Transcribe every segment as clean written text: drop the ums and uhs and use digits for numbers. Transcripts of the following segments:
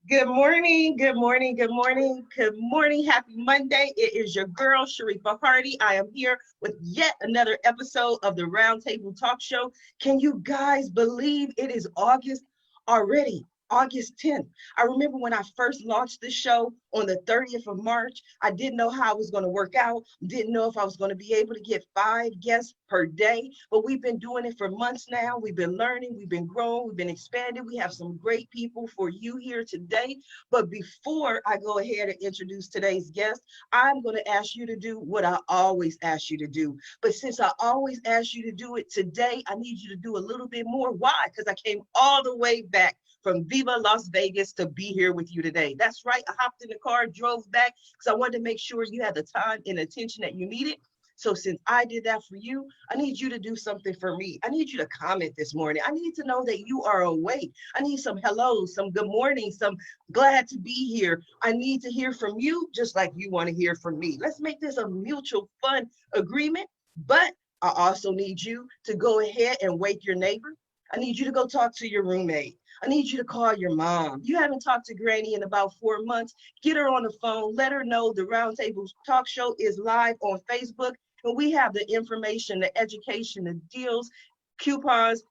Good morning, good morning, good morning, good morning. Happy Monday. It is your girl, Sharifa Hardy. I am here with yet another episode of the Roundtable Talk Show. Can you guys believe it is August already? August 10th. I remember when I first launched this show on the 30th of March, I didn't know how it was going to work out. Didn't know if I was going to be able to get 5 guests per day, but we've been doing it for months now. We've been learning, we've been growing, we've been expanding. We have some great people for you here today. But before I go ahead and introduce today's guest, I'm going to ask you to do what I always ask you to do. But since I always ask you to do it today, I need you to do a little bit more. Why? Because I came all the way back from Viva Las Vegas to be here with you today. That's right. I hopped in the car, drove back because I wanted to make sure you had the time and attention that you needed. So since I did that for you, I need you to do something for me. I need you to comment this morning. I need to know that you are awake. I need some hellos, some good morning, some glad to be here. I need to hear from you just like you want to hear from me. Let's make this a mutual fun agreement. But I also need you to go ahead and wake your neighbor. I need you to go talk to your roommate. I need you to call your mom. You haven't talked to Granny in about 4 months. Get her on the phone. Let her know the Roundtable Talk Show is live on Facebook. And we have the information, the education, the deals, coupons,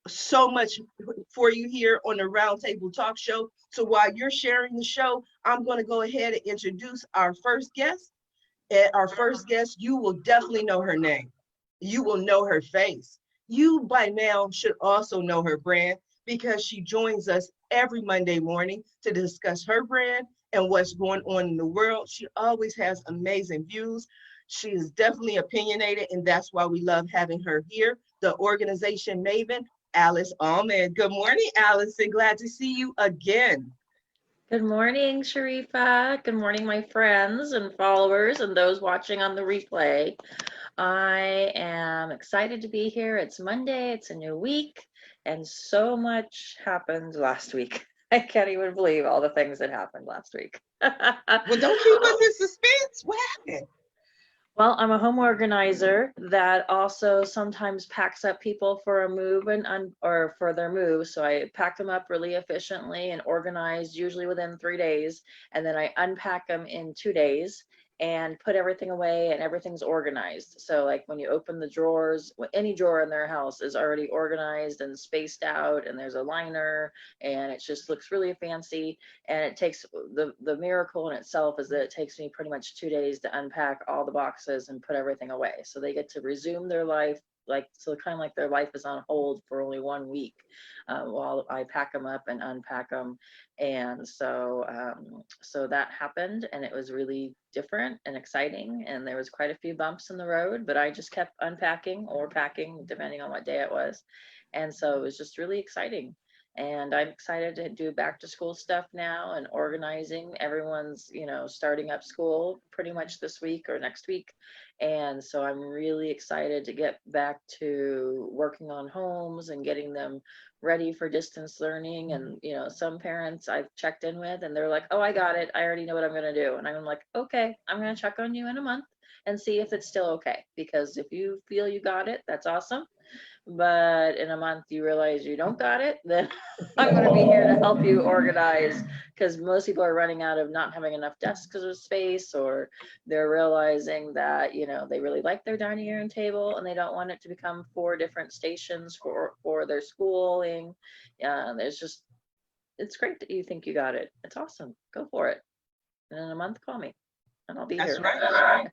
so much for you here on the Roundtable Talk Show. So while you're sharing the show, I'm going to go ahead and introduce our first guest. And our first guest, you will definitely know her name. You will know her face. You by now should also know her brand because she joins us every Monday morning to discuss her brand and what's going on in the world. She always has amazing views. She is definitely opinionated, and that's why we love having her here. The organization maven, Alice Allman. Good morning, Allison. Glad to see you again. Good morning, Sharifa. Good morning, my friends and followers and those watching on the replay. I am excited to be here. It's Monday, it's a new week, and so much happened last week. I can't even believe all the things that happened last week. Well, don't keep us in suspense. What happened? Well, I'm a home organizer that also sometimes packs up people for a move or for their move. So I pack them up really efficiently and organized, usually within 3 days, and then I unpack them in 2 days and put everything away and everything's organized. So like when you open the drawers, any drawer in their house is already organized and spaced out, and there's a liner, and it just looks really fancy. And it takes the miracle in itself is that it takes me pretty much 2 days to unpack all the boxes and put everything away. So they get to resume their life, kind of like their life is on hold for only 1 week while I pack them up and unpack them. And so that happened, and it was really different and exciting, and there was quite a few bumps in the road, but I just kept unpacking or packing depending on what day it was. And so it was just really exciting. And I'm excited to do back to school stuff now and organizing. Everyone's, starting up school pretty much this week or next week. And so I'm really excited to get back to working on homes and getting them ready for distance learning. And, some parents I've checked in with and they're like, oh, I got it. I already know what I'm going to do. And I'm like, okay, I'm going to check on you in a month and see if it's still okay. Because if you feel you got it, that's awesome. But in a month you realize you don't got it, then I'm going to be here to help you organize, because most people are running out of not having enough desks or space, or they're realizing that they really like their dining room table and they don't want it to become 4 different stations for their schooling. It's great that you think you got it. It's awesome. Go for it. And in a month, call me and I'll be That's here. right.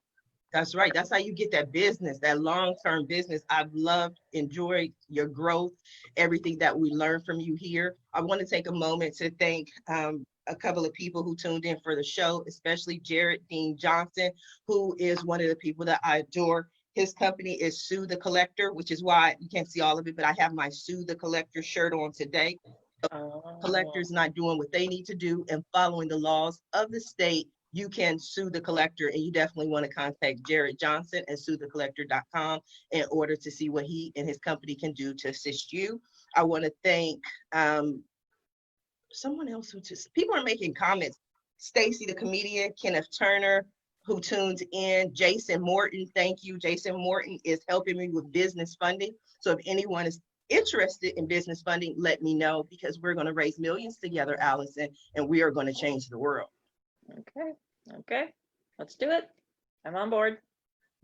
That's right. That's how you get that business, that long-term business. I've loved, enjoyed your growth, everything that we learned from you here. I want to take a moment to thank a couple of people who tuned in for the show, especially Jared Dean Johnson, who is one of the people that I adore. His company is Sue the Collector, which is why you can't see all of it, but I have my Sue the Collector shirt on today. Collectors not doing what they need to do and following the laws of the state you can sue the collector, and you definitely want to contact Jared Johnson at suethecollector.com in order to see what he and his company can do to assist you. I want to thank someone else who just, people are making comments. Stacy, the comedian, Kenneth Turner, who tuned in, Jason Morton, thank you. Jason Morton is helping me with business funding. So if anyone is interested in business funding, let me know, because we're going to raise millions together, Allison, and we are going to change the world. Okay, let's do it. I'm on board.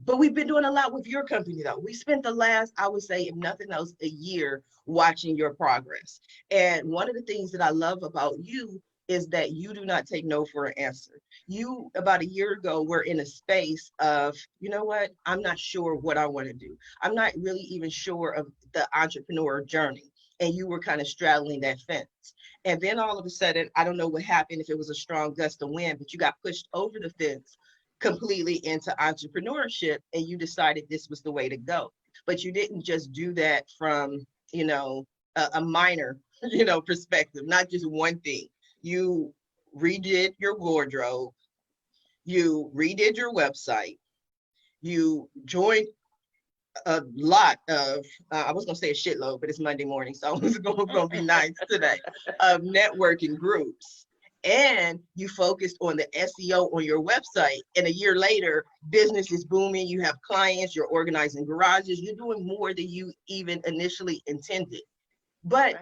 But we've been doing a lot with your company, though. We spent the last, I would say, if nothing else, a year watching your progress. And one of the things that I love about you is that you do not take no for an answer. You, about a year ago, were in a space of, you know what, I'm not sure what I want to do. I'm not really even sure of the entrepreneur journey. And you were kind of straddling that fence. And then all of a sudden, I don't know what happened, if it was a strong gust of wind, but you got pushed over the fence completely into entrepreneurship, and you decided this was the way to go. But you didn't just do that from, a minor, perspective, not just one thing. You redid your wardrobe, you redid your website, you joined a lot of, I was gonna say a shitload, but it's Monday morning, so I was gonna be nice today, of networking groups. And you focused on the SEO on your website. And a year later, business is booming. You have clients, you're organizing garages, you're doing more than you even initially intended. But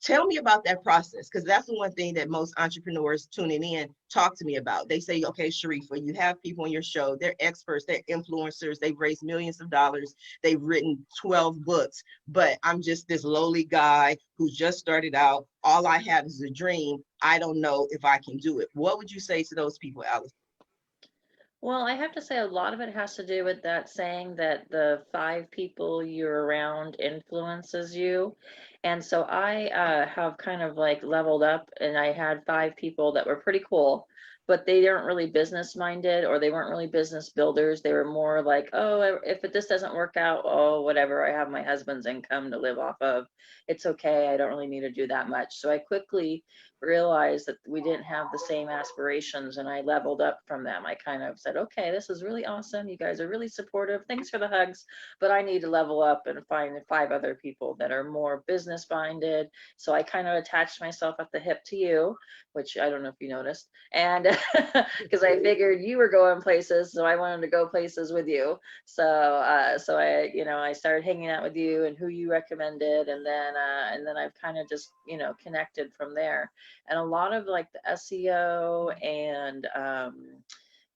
tell me about that process, because that's the one thing that most entrepreneurs tuning in talk to me about. They say, okay, Sharifa, you have people on your show, they're experts, they're influencers, they've raised millions of dollars, they've written 12 books, but I'm just this lowly guy who just started out. All I have is a dream. I don't know if I can do it. What would you say to those people, Alice? Well, I have to say a lot of it has to do with that saying that the 5 people you're around influences you. And so I have kind of like leveled up, and I had 5 people that were pretty cool, but they weren't really business minded, or they weren't really business builders. They were more like, oh, if this doesn't work out, oh, whatever, I have my husband's income to live off of. It's okay. I don't really need to do that much. So I quickly realized that we didn't have the same aspirations, and I leveled up from them. I kind of said, okay, this is really awesome. You guys are really supportive. Thanks for the hugs, but I need to level up and find 5 other people that are more business minded. So I kind of attached myself at the hip to you, which I don't know if you noticed. And because I figured you were going places, so I wanted to go places with you. So I started hanging out with you and who you recommended, and then I've kind of just connected from there. And a lot of like the SEO and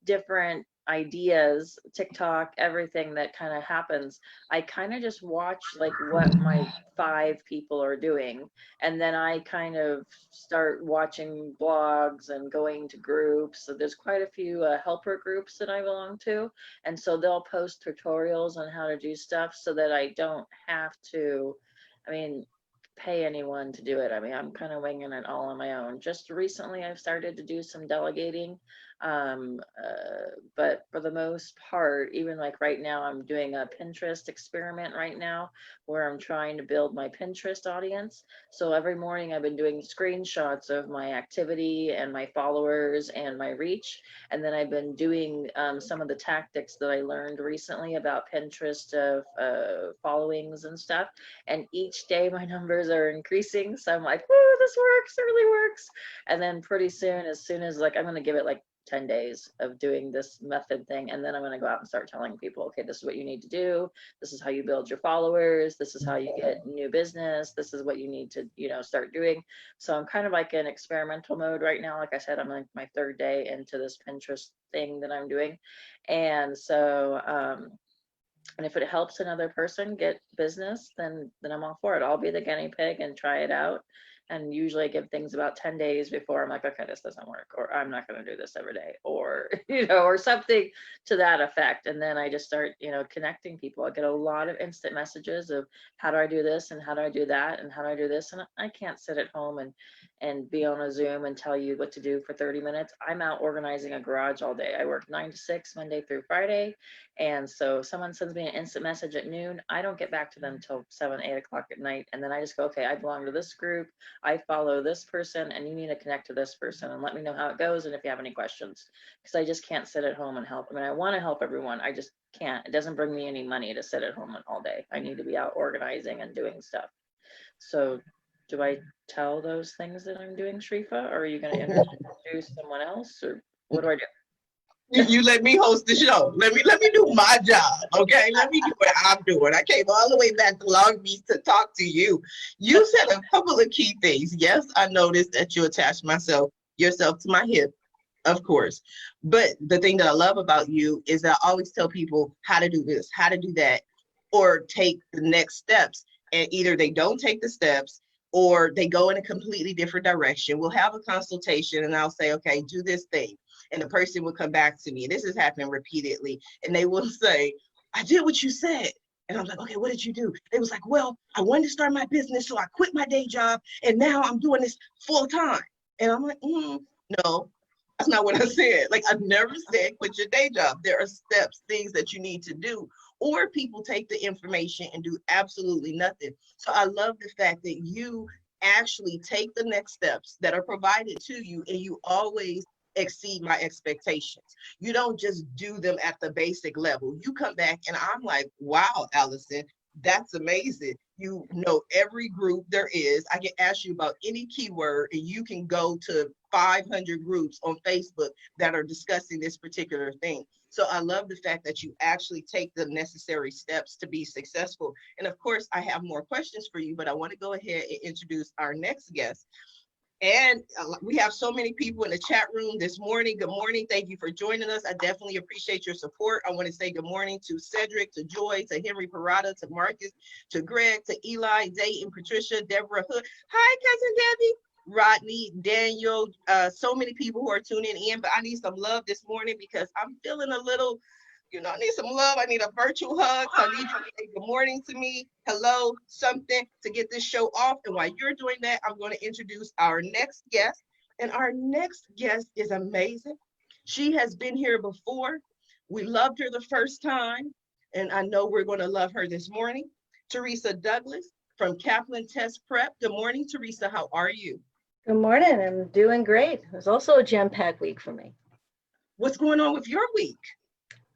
different ideas, TikTok, everything that kind of happens, I kind of just watch like what my 5 people are doing. And then I kind of start watching blogs and going to groups. So there's quite a few helper groups that I belong to. And so they'll post tutorials on how to do stuff so that I don't have to, pay anyone to do it. I'm kind of winging it all on my own. Just recently, I've started to do some delegating, but for the most part, even like right now, I'm doing a Pinterest experiment right now where I'm trying to build my Pinterest audience. So every morning, I've been doing screenshots of my activity and my followers and my reach, and then I've been doing some of the tactics that I learned recently about Pinterest of followings and stuff. And each day, my numbers are increasing. So I'm like, woo, this works, it really works. And then pretty soon, as soon as like, I'm going to give it like 10 days of doing this method thing. And then I'm going to go out and start telling people, okay, this is what you need to do. This is how you build your followers. This is how you get new business. This is what you need to, start doing. So I'm kind of like in experimental mode right now. Like I said, I'm like my 3rd day into this Pinterest thing that I'm doing. And so, and if it helps another person get business, then I'm all for it. I'll be the guinea pig and try it out. And usually I give things about 10 days before I'm like, okay, this doesn't work, or I'm not going to do this every day, or, or something to that effect. And then I just start, connecting people. I get a lot of instant messages of how do I do this? And how do I do that? And how do I do this? And I can't sit at home and be on a Zoom and tell you what to do for 30 minutes. I'm out organizing a garage all day. I work 9 to 6, Monday through Friday. And so if someone sends me an instant message at noon, I don't get back to them till 7, 8 o'clock at night. And then I just go, okay, I belong to this group. I follow this person and you need to connect to this person and let me know how it goes and if you have any questions. Because I just can't sit at home and help. I mean, I want to help everyone. I just can't. It doesn't bring me any money to sit at home all day. I need to be out organizing and doing stuff. So do I tell those things that I'm doing, Sharifa, or are you going to introduce someone else, or what do I do? You let me host the show. Let me do my job, okay? Let me do what I'm doing. I came all the way back to Long Beach to talk to you. You said a couple of key things. Yes, I noticed that you attached yourself to my hip, of course. But the thing that I love about you is that I always tell people how to do this, how to do that, or take the next steps. And either they don't take the steps or they go in a completely different direction. We'll have a consultation and I'll say, okay, do this thing. And the person will come back to me. This has happened repeatedly. And they will say, I did what you said. And I'm like, okay, what did you do? They was like, well, I wanted to start my business, so I quit my day job. And now I'm doing this full time. And I'm like, no, that's not what I said. Like, I've never said quit your day job. There are steps, things that you need to do. Or people take the information and do absolutely nothing. So I love the fact that you actually take the next steps that are provided to you, and you always exceed my expectations. You don't just do them at the basic level. You come back and I'm like, wow, Allison, that's amazing. You know every group there is. I can ask you about any keyword and you can go to 500 groups on Facebook that are discussing this particular thing. So I love the fact that you actually take the necessary steps to be successful. And of course, I have more questions for you, but I want to go ahead and introduce our next guest. And we have so many people in the chat room this morning. Good morning. Thank you for joining us. I definitely appreciate your support. I want to say good morning to Cedric, to Joy, to Henry Parada, to Marcus, to Greg, to Eli, Dayton, Patricia, Deborah Hood. Hi, Cousin Debbie. Rodney, Daniel, so many people who are tuning in, but I need some love this morning because I'm feeling a little, I need some love. I need a virtual hug. So I need you to say good morning to me, hello, something to get this show off. And while you're doing that, I'm going to introduce our next guest. And our next guest is amazing. She has been here before. We loved her the first time, and I know we're going to love her this morning. Teresa Douglas from Kaplan Test Prep. Good morning, Teresa. How are you? Good morning. I'm doing great. It was also a jam-packed week for me. What's going on with your week?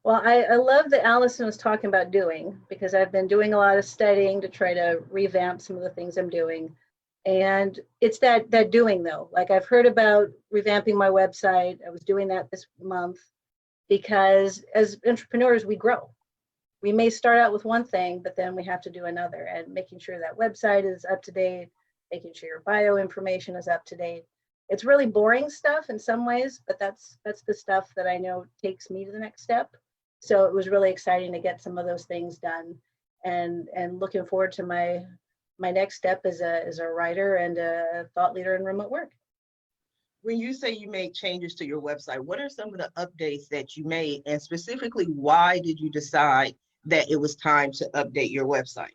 Well, I love that Allison was talking about doing, because I've been doing a lot of studying to try to revamp some of the things I'm doing. And it's that doing though. Like, I've heard about revamping my website. I was doing that this month because as entrepreneurs, we grow. We may start out with one thing, but then we have to do another, and making sure that website is up to date, making sure your bio information is up to date. It's really boring stuff in some ways, but that's the stuff that I know takes me to the next step. So it was really exciting to get some of those things done, and looking forward to my next step as a writer and a thought leader in remote work. When you say you made changes to your website, what are some of the updates that you made, and specifically, why did you decide that it was time to update your website?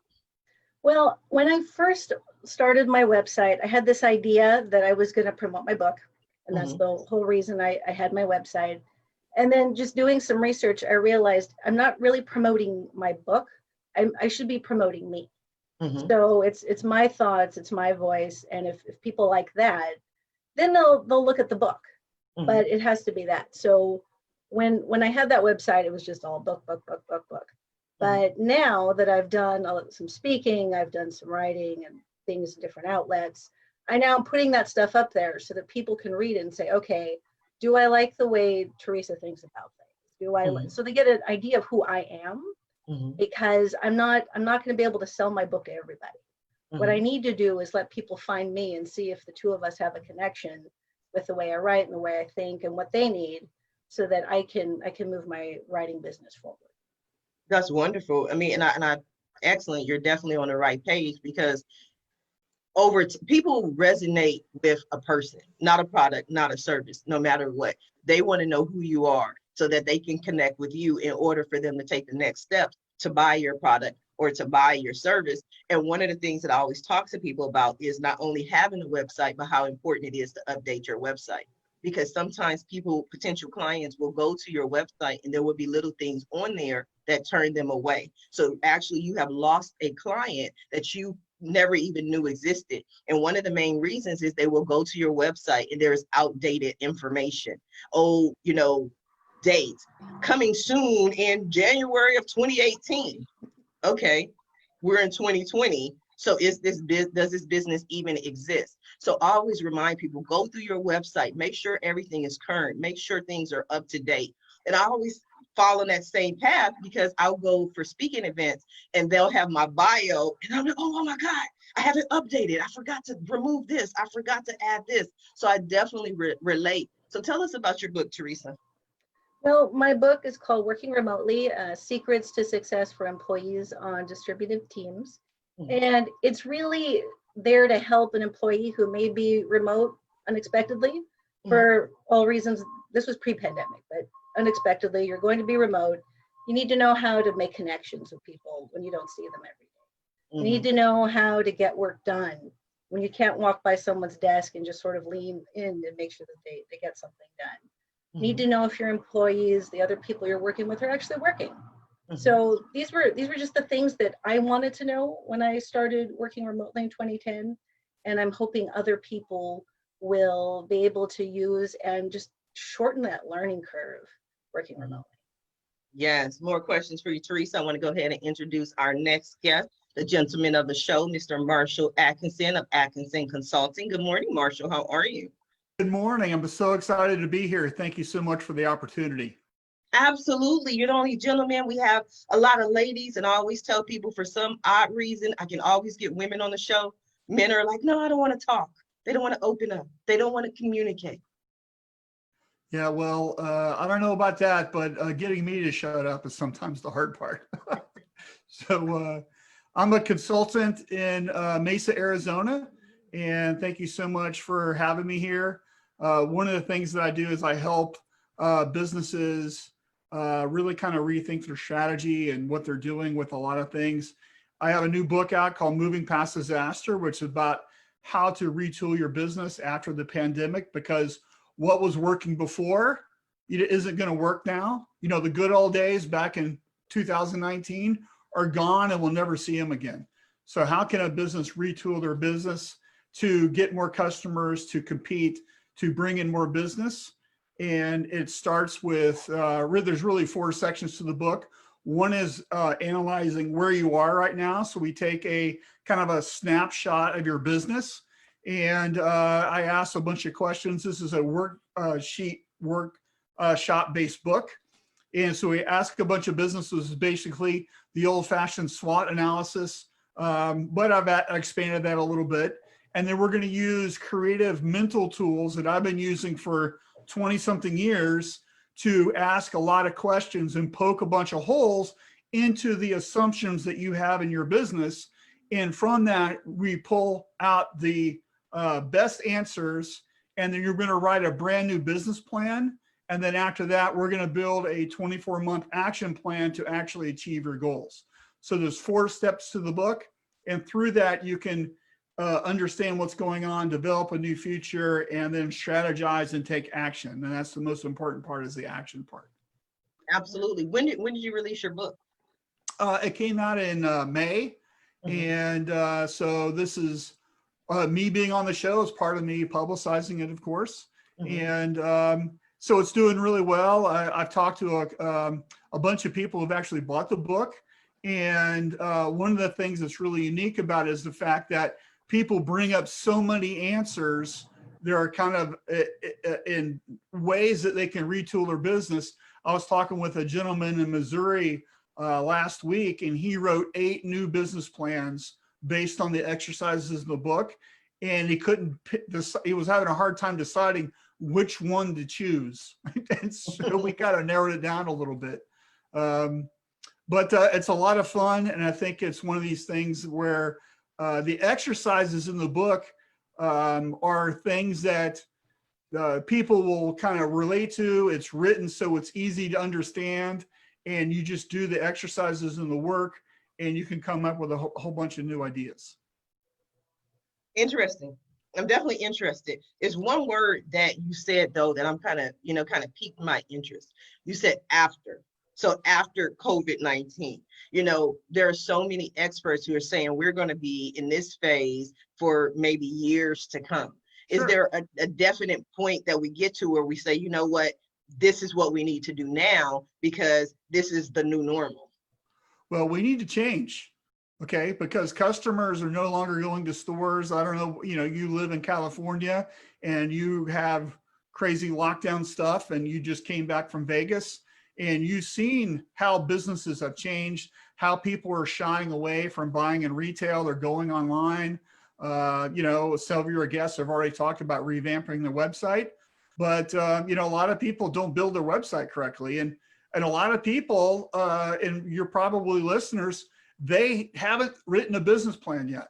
Well, when I first started my website, I had this idea that I was going to promote my book, and that's the whole reason I had my website. And then just doing some research, I realized I'm not really promoting my book. I should be promoting me. So it's my thoughts, it's my voice. And if people like that, then they'll look at the book, but it has to be that. So when I had that website, it was just all book. But now that I've done some speaking, I've done some writing and things in different outlets, I now am putting that stuff up there so that people can read it and say, okay, do I like the way Teresa thinks about things? So they get an idea of who I am, because I'm not going to be able to sell my book to everybody. What I need to do is let people find me and see if the two of us have a connection with the way I write and the way I think and what they need, so that I can move my writing business forward. That's wonderful. I mean, and I excellent. You're definitely on the right page, because people resonate with a person, not a product, not a service, no matter what. They want to know who you are so that they can connect with you in order for them to take the next steps to buy your product or to buy your service. And one of the things that I always talk to people about is not only having a website, but how important it is to update your website. Because sometimes potential clients will go to your website and there will be little things on there that turn them away. So actually you have lost a client that you never even knew existed. And one of the main reasons is they will go to your website and there is outdated information. Oh, dates coming soon in January of 2018. Okay, we're in 2020. So does this business even exist? So always remind people, go through your website, make sure everything is current, make sure things are up to date. And I always follow that same path because I'll go for speaking events and they'll have my bio and I'm like, oh my God, I haven't updated. I forgot to remove this. I forgot to add this. So I definitely relate. So tell us about your book, Teresa. Well, my book is called Working Remotely, Secrets to Success for Employees on Distributed Teams. And it's really there to help an employee who may be remote unexpectedly for all reasons. This was pre-pandemic, but unexpectedly, you're going to be remote. You need to know how to make connections with people when you don't see them every day. You need to know how to get work done when you can't walk by someone's desk and just sort of lean in and make sure that they get something done. You need to know if your employees, the other people you're working with, are actually working. So these were just the things that I wanted to know when I started working remotely in 2010. And I'm hoping other people will be able to use and just shorten that learning curve working remotely. Yes, more questions for you, Teresa. I want to go ahead and introduce our next guest, the gentleman of the show, Mr. Marshall Atkinson of Atkinson Consulting. Good morning, Marshall. How are you? Good morning. I'm so excited to be here. Thank you so much for the opportunity. Absolutely. You're the only gentleman. We have a lot of ladies, and I always tell people for some odd reason, I can always get women on the show. Men are like, no, I don't want to talk. They don't want to open up. They don't want to communicate. Yeah, well, I don't know about that, but getting me to shut up is sometimes the hard part. So I'm a consultant in Mesa, Arizona, and thank you so much for having me here. One of the things that I do is I help businesses really kind of rethink their strategy and what they're doing with a lot of things. I have a new book out called Moving Past Disaster, which is about how to retool your business after the pandemic, because what was working before isn't going to work now. The good old days back in 2019 are gone and we'll never see them again. So how can a business retool their business to get more customers, to compete, to bring in more business? And it starts with, there's really 4 sections to the book. One is analyzing where you are right now. So we take a kind of a snapshot of your business. And I asked a bunch of questions. This is a workshop-based book. And so we ask a bunch of businesses, basically the old-fashioned SWOT analysis, but I've expanded that a little bit. And then we're going to use creative mental tools that I've been using for 20-something years to ask a lot of questions and poke a bunch of holes into the assumptions that you have in your business. And from that, we pull out the best answers, and then you're going to write a brand new business plan. And then after that, we're going to build a 24-month action plan to actually achieve your goals. So there's 4 steps to the book. And through that, you can understand what's going on, develop a new future, and then strategize and take action. And that's the most important part, is the action part. Absolutely. When did you release your book? It came out in May. And so this is me being on the show is part of me publicizing it, of course. And so it's doing really well. I've talked to a bunch of people who've actually bought the book. And one of the things that's really unique about it is the fact that people bring up so many answers. There are kind of in ways that they can retool their business. I was talking with a gentleman in Missouri last week, and he wrote 8 new business plans based on the exercises in the book. And he couldn't, he was having a hard time deciding which one to choose. And so we kind of narrowed it down a little bit. But it's a lot of fun. And I think it's one of these things where the exercises in the book are things that people will kind of relate to. It's written so it's easy to understand, and you just do the exercises and the work, and you can come up with a whole bunch of new ideas. Interesting. I'm definitely interested. There's one word that you said though that I'm kind of piqued my interest. You said after. So after COVID-19, you know, there are so many experts who are saying we're going to be in this phase for maybe years to come. Is Sure. there a definite point that we get to where we say, you know what, this is what we need to do now because this is the new normal? Well, we need to change, okay? Because customers are no longer going to stores. I don't know, you know, you live in California and you have crazy lockdown stuff and you just came back from Vegas and you've seen how businesses have changed, how people are shying away from buying in retail, they're going online. You know, several of your guests have already talked about revamping their website, but you know, a lot of people don't build their website correctly. And a lot of people, and you're probably listeners, they haven't written a business plan yet.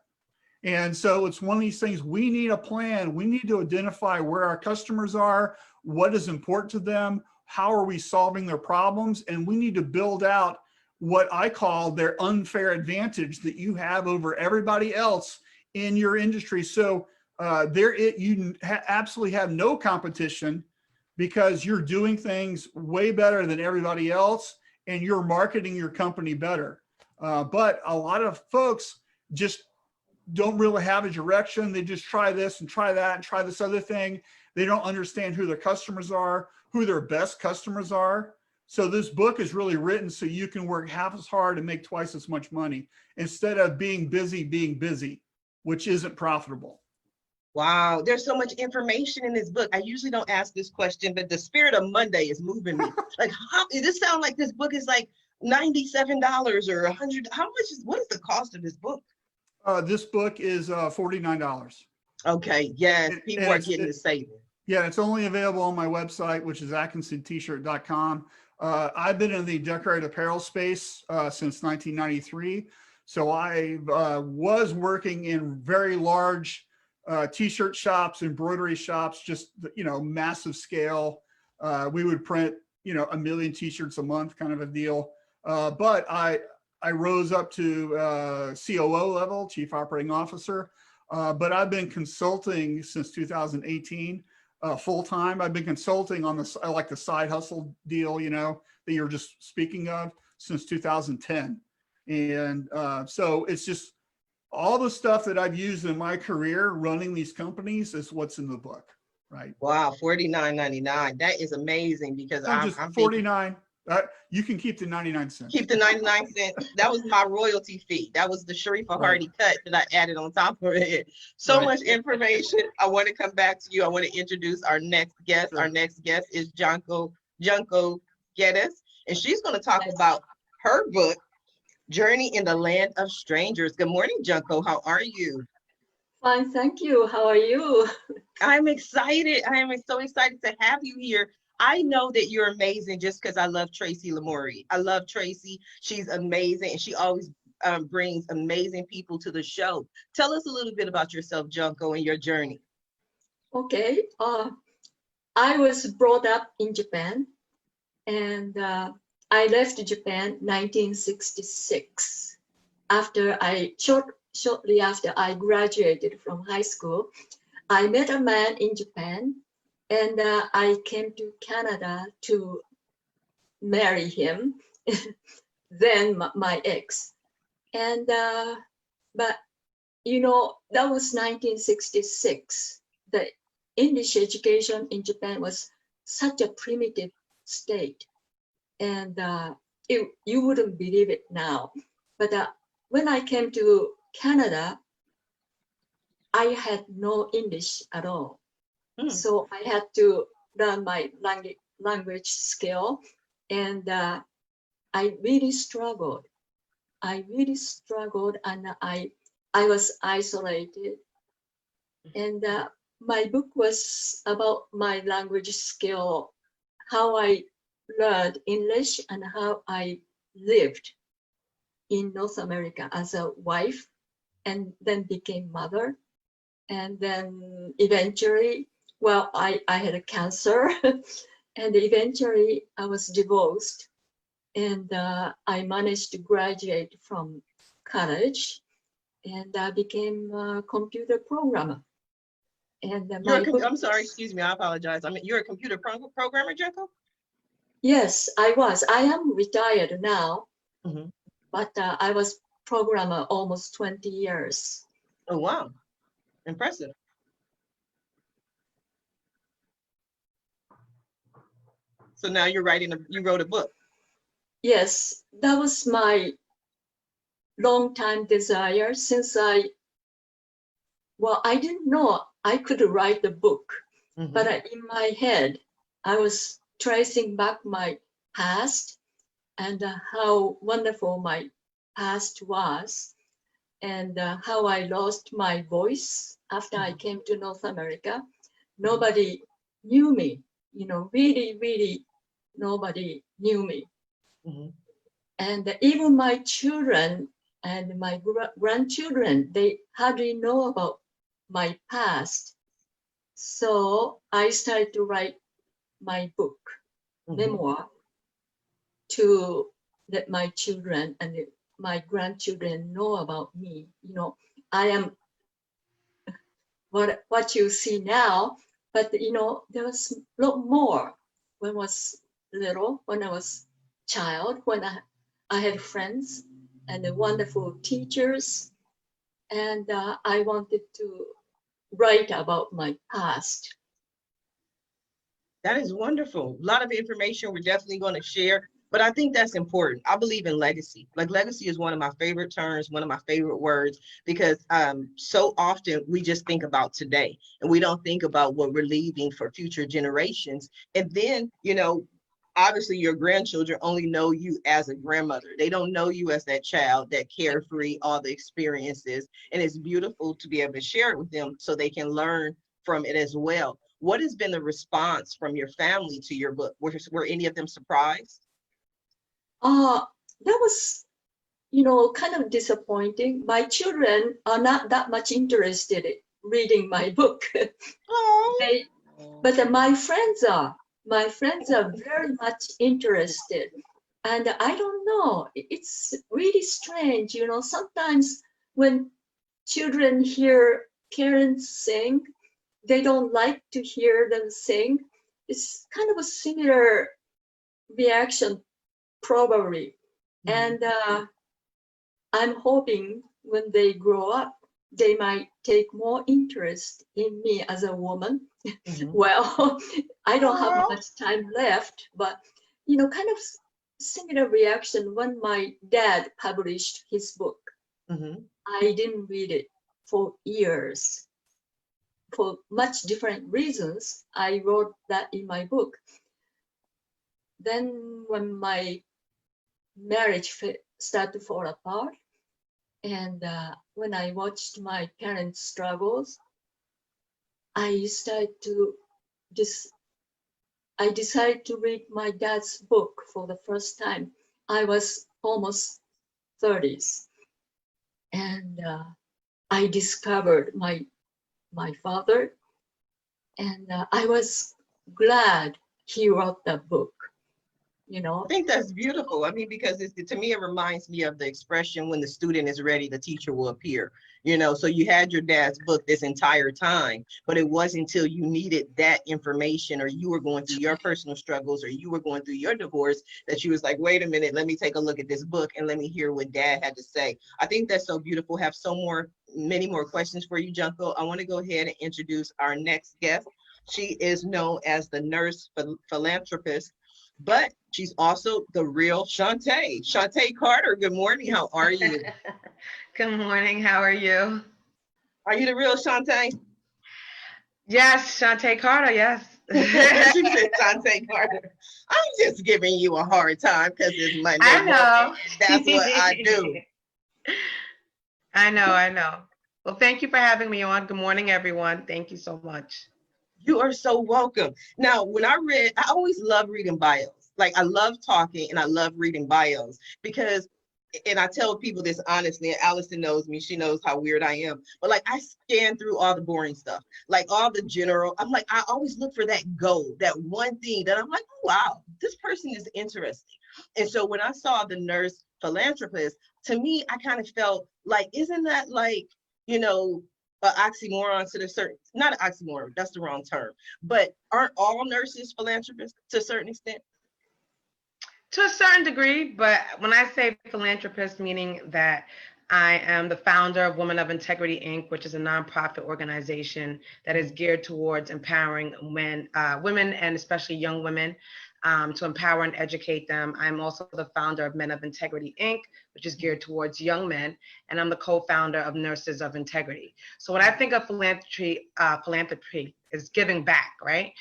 And so it's one of these things, we need a plan. We need to identify where our customers are, what is important to them, how are we solving their problems, and we need to build out what I call their unfair advantage that you have over everybody else in your industry. So you absolutely have no competition because you're doing things way better than everybody else and you're marketing your company better. But a lot of folks just don't really have a direction. They just try this and try that and try this other thing. They don't understand who their customers are, who their best customers are. So this book is really written so you can work half as hard and make twice as much money instead of being busy, which isn't profitable. Wow, there's so much information in this book. I usually don't ask this question, but the spirit of Monday is moving me. Like, how does this sound like this book is like $97 or $100? What is the cost of this book? This book is $49. Okay, yes, people are getting the saving. Yeah, it's only available on my website, which is atkinsont-shirt.com. I've been in the decorated apparel space since 1993. So I was working in very large t-shirt shops, embroidery shops, just, you know, massive scale. We would print, you know, 1 million t-shirts a month kind of a deal. But I rose up to COO level, Chief Operating Officer. But I've been consulting since 2018. Full-time. I've been consulting on this, like the side hustle deal, you know, that you're just speaking of, since 2010. And so it's just all the stuff that I've used in my career running these companies is what's in the book, right? Wow, $49.99. That is amazing because I'm just thinking, 49. You can keep the 99 cents. keep the 99 cents. That was my royalty fee. That was the Sharifa Hardy cut that I added on top of it. So much information. I want to come back to you. I want to introduce our next guest. Sure. Our next guest is Junko Geddes, and she's going to talk about her book, Journey in the Land of Strangers. Good morning, Junko. How are you? Fine, thank you. How are you? I'm excited. I am so excited to have you here. I know that you're amazing just because I love Tracy Lamourie. I love Tracy. She's amazing, and she always brings amazing people to the show. Tell us a little bit about yourself, Junko, and your journey. Okay. I was brought up in Japan, and I left Japan 1966. Shortly after I graduated from high school, I met a man in Japan. And I came to Canada to marry him, then my ex. And, but, you know, that was 1966. The English education in Japan was such a primitive state. And you wouldn't believe it now. But when I came to Canada, I had no English at all. So I had to learn my language skill, and I really struggled. And I was isolated. And my book was about my language skill, how I learned English and how I lived in North America as a wife, and then became mother, and then eventually. Well, I had a cancer, and eventually I was divorced, and I managed to graduate from college, and I became a computer programmer. And I'm sorry, excuse me, I apologize. I mean, you're a computer programmer, Junko? Yes, I was. I am retired now, Mhm. but I was programmer almost 20 years. Oh, wow. Impressive. So now you're you wrote a book. Yes, that was my long time desire since I didn't know I could write a book, Mhm. but in my head, I was tracing back my past and how wonderful my past was, and how I lost my voice after I came to North America. Nobody knew me, really, really nobody knew me. Mhm. And even my children and my grandchildren, they hardly know about my past. So I started to write my book, Mhm. memoir, to let my children and my grandchildren know about me. I am what you see now, but there was a lot more when I was little, when I was child, when I had friends and wonderful teachers, and I wanted to write about my past. That is wonderful. A lot of information we're definitely going to share, but I think that's important. I believe in legacy. Like legacy is one of my favorite terms, one of my favorite words, because so often we just think about today and we don't think about what we're leaving for future generations. And then, obviously your grandchildren only know you as a grandmother. They don't know you as that child, that carefree, all the experiences. And it's beautiful to be able to share it with them so they can learn from it as well. What has been the response from your family to your book? Were any of them surprised? Uh, that was, kind of disappointing. My children are not that much interested in reading my book. Oh, they, but my friends are. My friends are very much interested. And I don't know, it's really strange. Sometimes when children hear parents sing, they don't like to hear them sing. It's kind of a similar reaction, probably. And I'm hoping when they grow up, they might take more interest in me as a woman. Mhm. Well, I don't have Oh. much time left, but kind of similar reaction when my dad published his book. Mhm. I didn't read it for years for much different reasons. I wrote that in my book. Then when my marriage started to fall apart, and when I watched my parents' struggles, I started to dis- I decided to read my dad's book for the first time. I was almost 30s, and I discovered my father, and I was glad he wrote that book. I think that's beautiful. I mean, because to me, it reminds me of the expression when the student is ready, the teacher will appear. So you had your dad's book this entire time, but it wasn't until you needed that information or you were going through your personal struggles or you were going through your divorce that you was like, wait a minute, let me take a look at this book and let me hear what dad had to say. I think that's so beautiful. Have many more questions for you, Junko. I want to go ahead and introduce our next guest. She is known as the Nurse Philanthropist, but she's also the real Shantay. Shantay Carter, good morning. How are you? Good morning. How are you? Are you the real Shantay? Yes, Shantay Carter. Yes. She said Shantay Carter. I'm just giving you a hard time because it's Monday I morning. know. That's what I do. I know. I know. Well, thank you for having me on. Good morning, everyone. Thank you so much. You are so welcome. Now, I always love reading bios. Like I love talking and I love reading bios because, and I tell people this honestly, and Allison knows me, she knows how weird I am, but like I scan through all the boring stuff, like all the general, I'm like, I always look for that gold, that one thing that I'm like, oh, wow, this person is interesting. And so when I saw the Nurse Philanthropist, to me, I kind of felt like, isn't that like, you know, an oxymoron to the certain, not an oxymoron, that's the wrong term, but aren't all nurses philanthropists to a certain extent? To a certain degree, but when I say philanthropist, meaning that I am the founder of Women of Integrity, Inc., which is a nonprofit organization that is geared towards empowering women and especially young women to empower and educate them. I'm also the founder of Men of Integrity, Inc., which is geared towards young men, and I'm the co-founder of Nurses of Integrity. So when I think of philanthropy is giving back, right?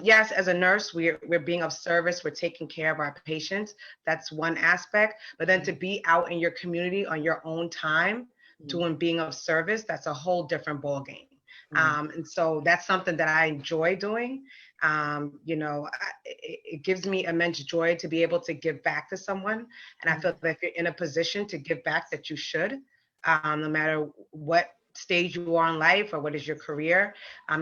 Yes, as a nurse, we're being of service, we're taking care of our patients. That's one aspect. But then to be out in your community on your own time, doing being of service, that's a whole different ballgame. And so that's something that I enjoy doing. It gives me immense joy to be able to give back to someone. And I feel that if you're in a position to give back, that you should, no matter what stage you are in life or what is your career,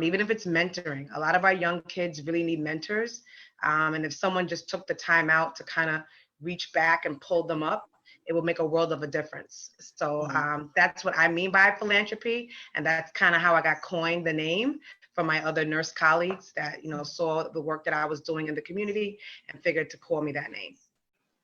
even if it's mentoring. A lot of our young kids really need mentors. And if someone just took the time out to kind of reach back and pull them up, it will make a world of a difference. So that's what I mean by philanthropy. And that's kind of how I got coined the name from my other nurse colleagues that, saw the work that I was doing in the community and figured to call me that name.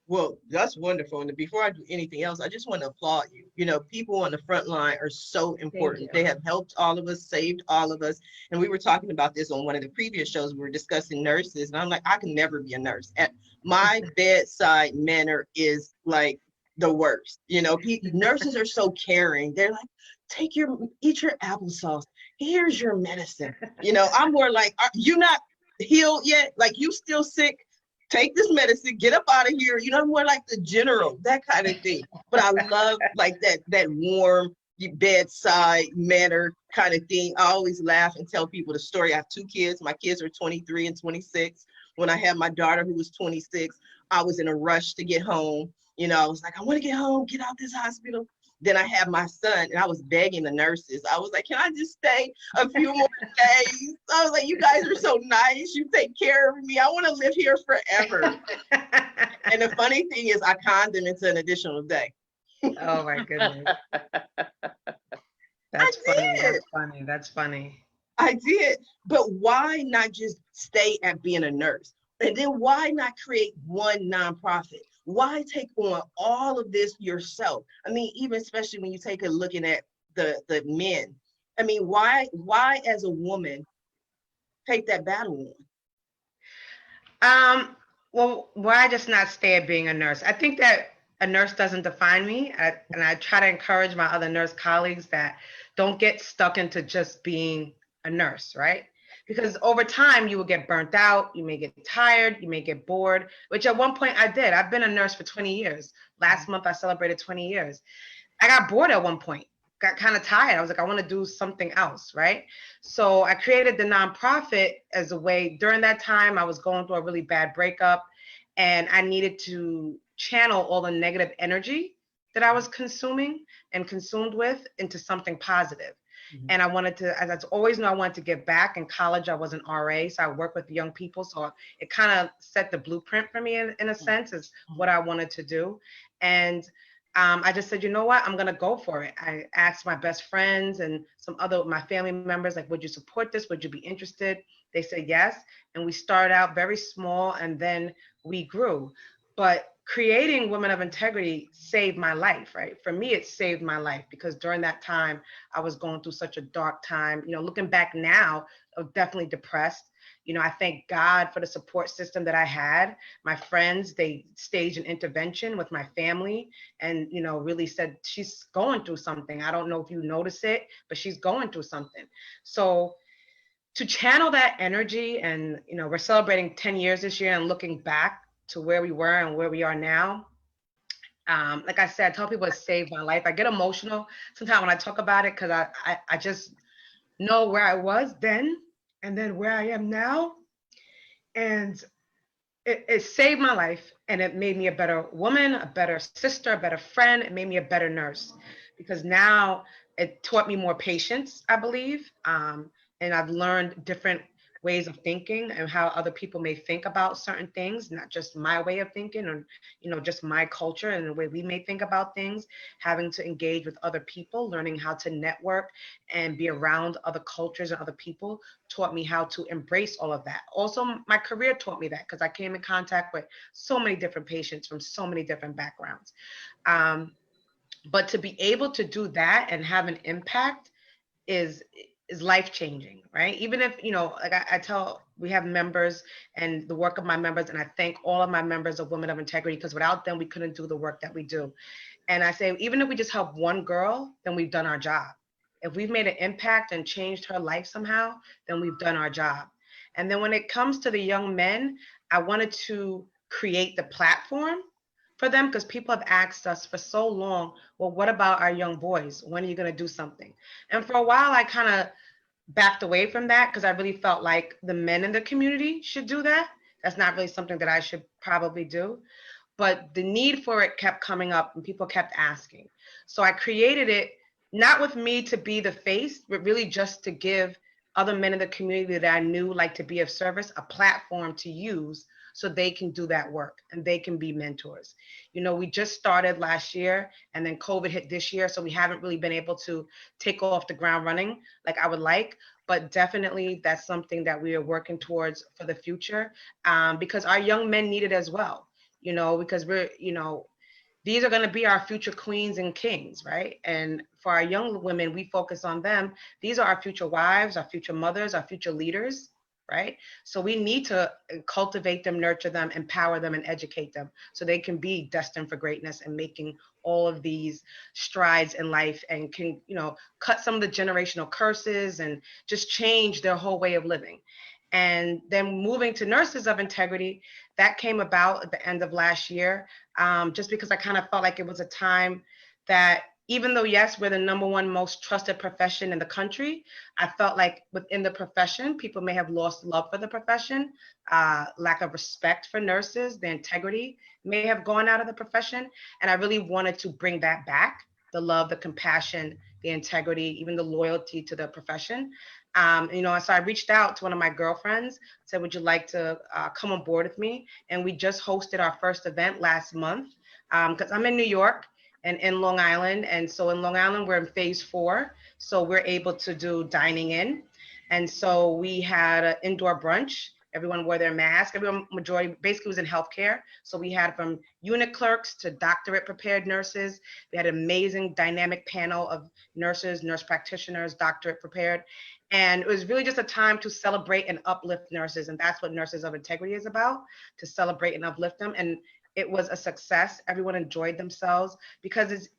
Well, that's wonderful. And before I do anything else, I just want to applaud you. People on the front line are so important. They have helped all of us, saved all of us. And we were talking about this on one of the previous shows. We were discussing nurses. And I'm like, I can never be a nurse. At my bedside manner is like the worst. Nurses are so caring. They're like, eat your applesauce. Here's your medicine. I'm more like, are you not healed yet? Like, you still sick? Take this medicine, get up out of here. More like the general, that kind of thing. But I love like that warm bedside manner kind of thing. I always laugh and tell people the story. I have 2 kids. My kids are 23 and 26. When I had my daughter who was 26, I was in a rush to get home. I was like, I want to get home, get out this hospital. Then I had my son and I was begging the nurses. I was like, can I just stay a few more days? I was like, you guys are so nice. You take care of me. I want to live here forever. And the funny thing is I conned them into an additional day. Oh my goodness. That's funny. I did. But why not just stay at being a nurse? And then why not create one nonprofit? Why take on all of this yourself? I mean, even especially when you take a looking at the men. I mean, why as a woman take that battle on? Well, why just not stay at being a nurse? I think that a nurse doesn't define me. And I try to encourage my other nurse colleagues that don't get stuck into just being a nurse, right? Because over time you will get burnt out, you may get tired, you may get bored, which at one point I did. I've been a nurse for 20 years. Last month I celebrated 20 years. I got bored at one point, got kind of tired. I was like, I want to do something else, right? So I created the nonprofit as a way. During that time, I was going through a really bad breakup and I needed to channel all the negative energy that I was consuming and consumed with into something positive. And I wanted to, as I always knew, I wanted to give back. In college, I was an RA, so I worked with young people. So it kind of set the blueprint for me in a sense, is what I wanted to do. And I just said, you know what, I'm going to go for it. I asked my best friends and my family members, like, would you support this? Would you be interested? They said yes. And we started out very small and then we grew. But creating Women of Integrity saved my life, right? For me, it saved my life because during that time, I was going through such a dark time. Looking back now, I was definitely depressed. I thank God for the support system that I had. My friends, they staged an intervention with my family and, really said, she's going through something. I don't know if you notice it, but she's going through something. So to channel that energy and, we're celebrating 10 years this year and looking back to where we were and where we are now. Like I said, I tell people it saved my life. I get emotional sometimes when I talk about it because I just know where I was then and then where I am now. And it saved my life and it made me a better woman, a better sister, a better friend. It made me a better nurse because now it taught me more patience, I believe. And I've learned different ways of thinking and how other people may think about certain things, not just my way of thinking or, just my culture and the way we may think about things, having to engage with other people, learning how to network and be around other cultures and other people taught me how to embrace all of that. Also, my career taught me that because I came in contact with so many different patients from so many different backgrounds. But to be able to do that and have an impact is life-changing, right? Even if, like I tell, we have members and the work of my members, and I thank all of my members of Women of Integrity, because without them, we couldn't do the work that we do. And I say, even if we just help one girl, then we've done our job. If we've made an impact and changed her life somehow, then we've done our job. And then when it comes to the young men, I wanted to create the platform for them, because people have asked us for so long, well, what about our young boys? When are you going to do something? And for a while, I kind of backed away from that because I really felt like the men in the community should do that. That's not really something that I should probably do. But the need for it kept coming up and people kept asking. So I created it, not with me to be the face, but really just to give other men in the community that I knew like to be of service a platform to use so they can do that work and they can be mentors. We just started last year and then COVID hit this year. So we haven't really been able to take off the ground running like I would like, but definitely that's something that we are working towards for the future, because our young men need it as well, because we're, these are going to be our future queens and kings, right? And for our young women, we focus on them. These are our future wives, our future mothers, our future leaders, right? So we need to cultivate them, nurture them, empower them, and educate them so they can be destined for greatness and making all of these strides in life and can, cut some of the generational curses and just change their whole way of living. And then moving to Nurses of Integrity, that came about at the end of last year, just because I kind of felt like it was a time that, even though, yes, we're the #1 most trusted profession in the country, I felt like within the profession, people may have lost love for the profession, lack of respect for nurses, their integrity may have gone out of the profession. And I really wanted to bring that back, the love, the compassion, the integrity, even the loyalty to the profession. So I reached out to one of my girlfriends, said, would you like to come on board with me? And we just hosted our first event last month, because I'm in New York and in Long Island. And so in Long Island, we're in phase 4. So we're able to do dining in. And so we had an indoor brunch. Everyone wore their mask. Majority basically was in healthcare. So we had from unit clerks to doctorate prepared nurses. We had an amazing dynamic panel of nurses, nurse practitioners, doctorate prepared. And it was really just a time to celebrate and uplift nurses. And that's what Nurses of Integrity is about, to celebrate and uplift them. And it was a success. Everyone enjoyed themselves because it's,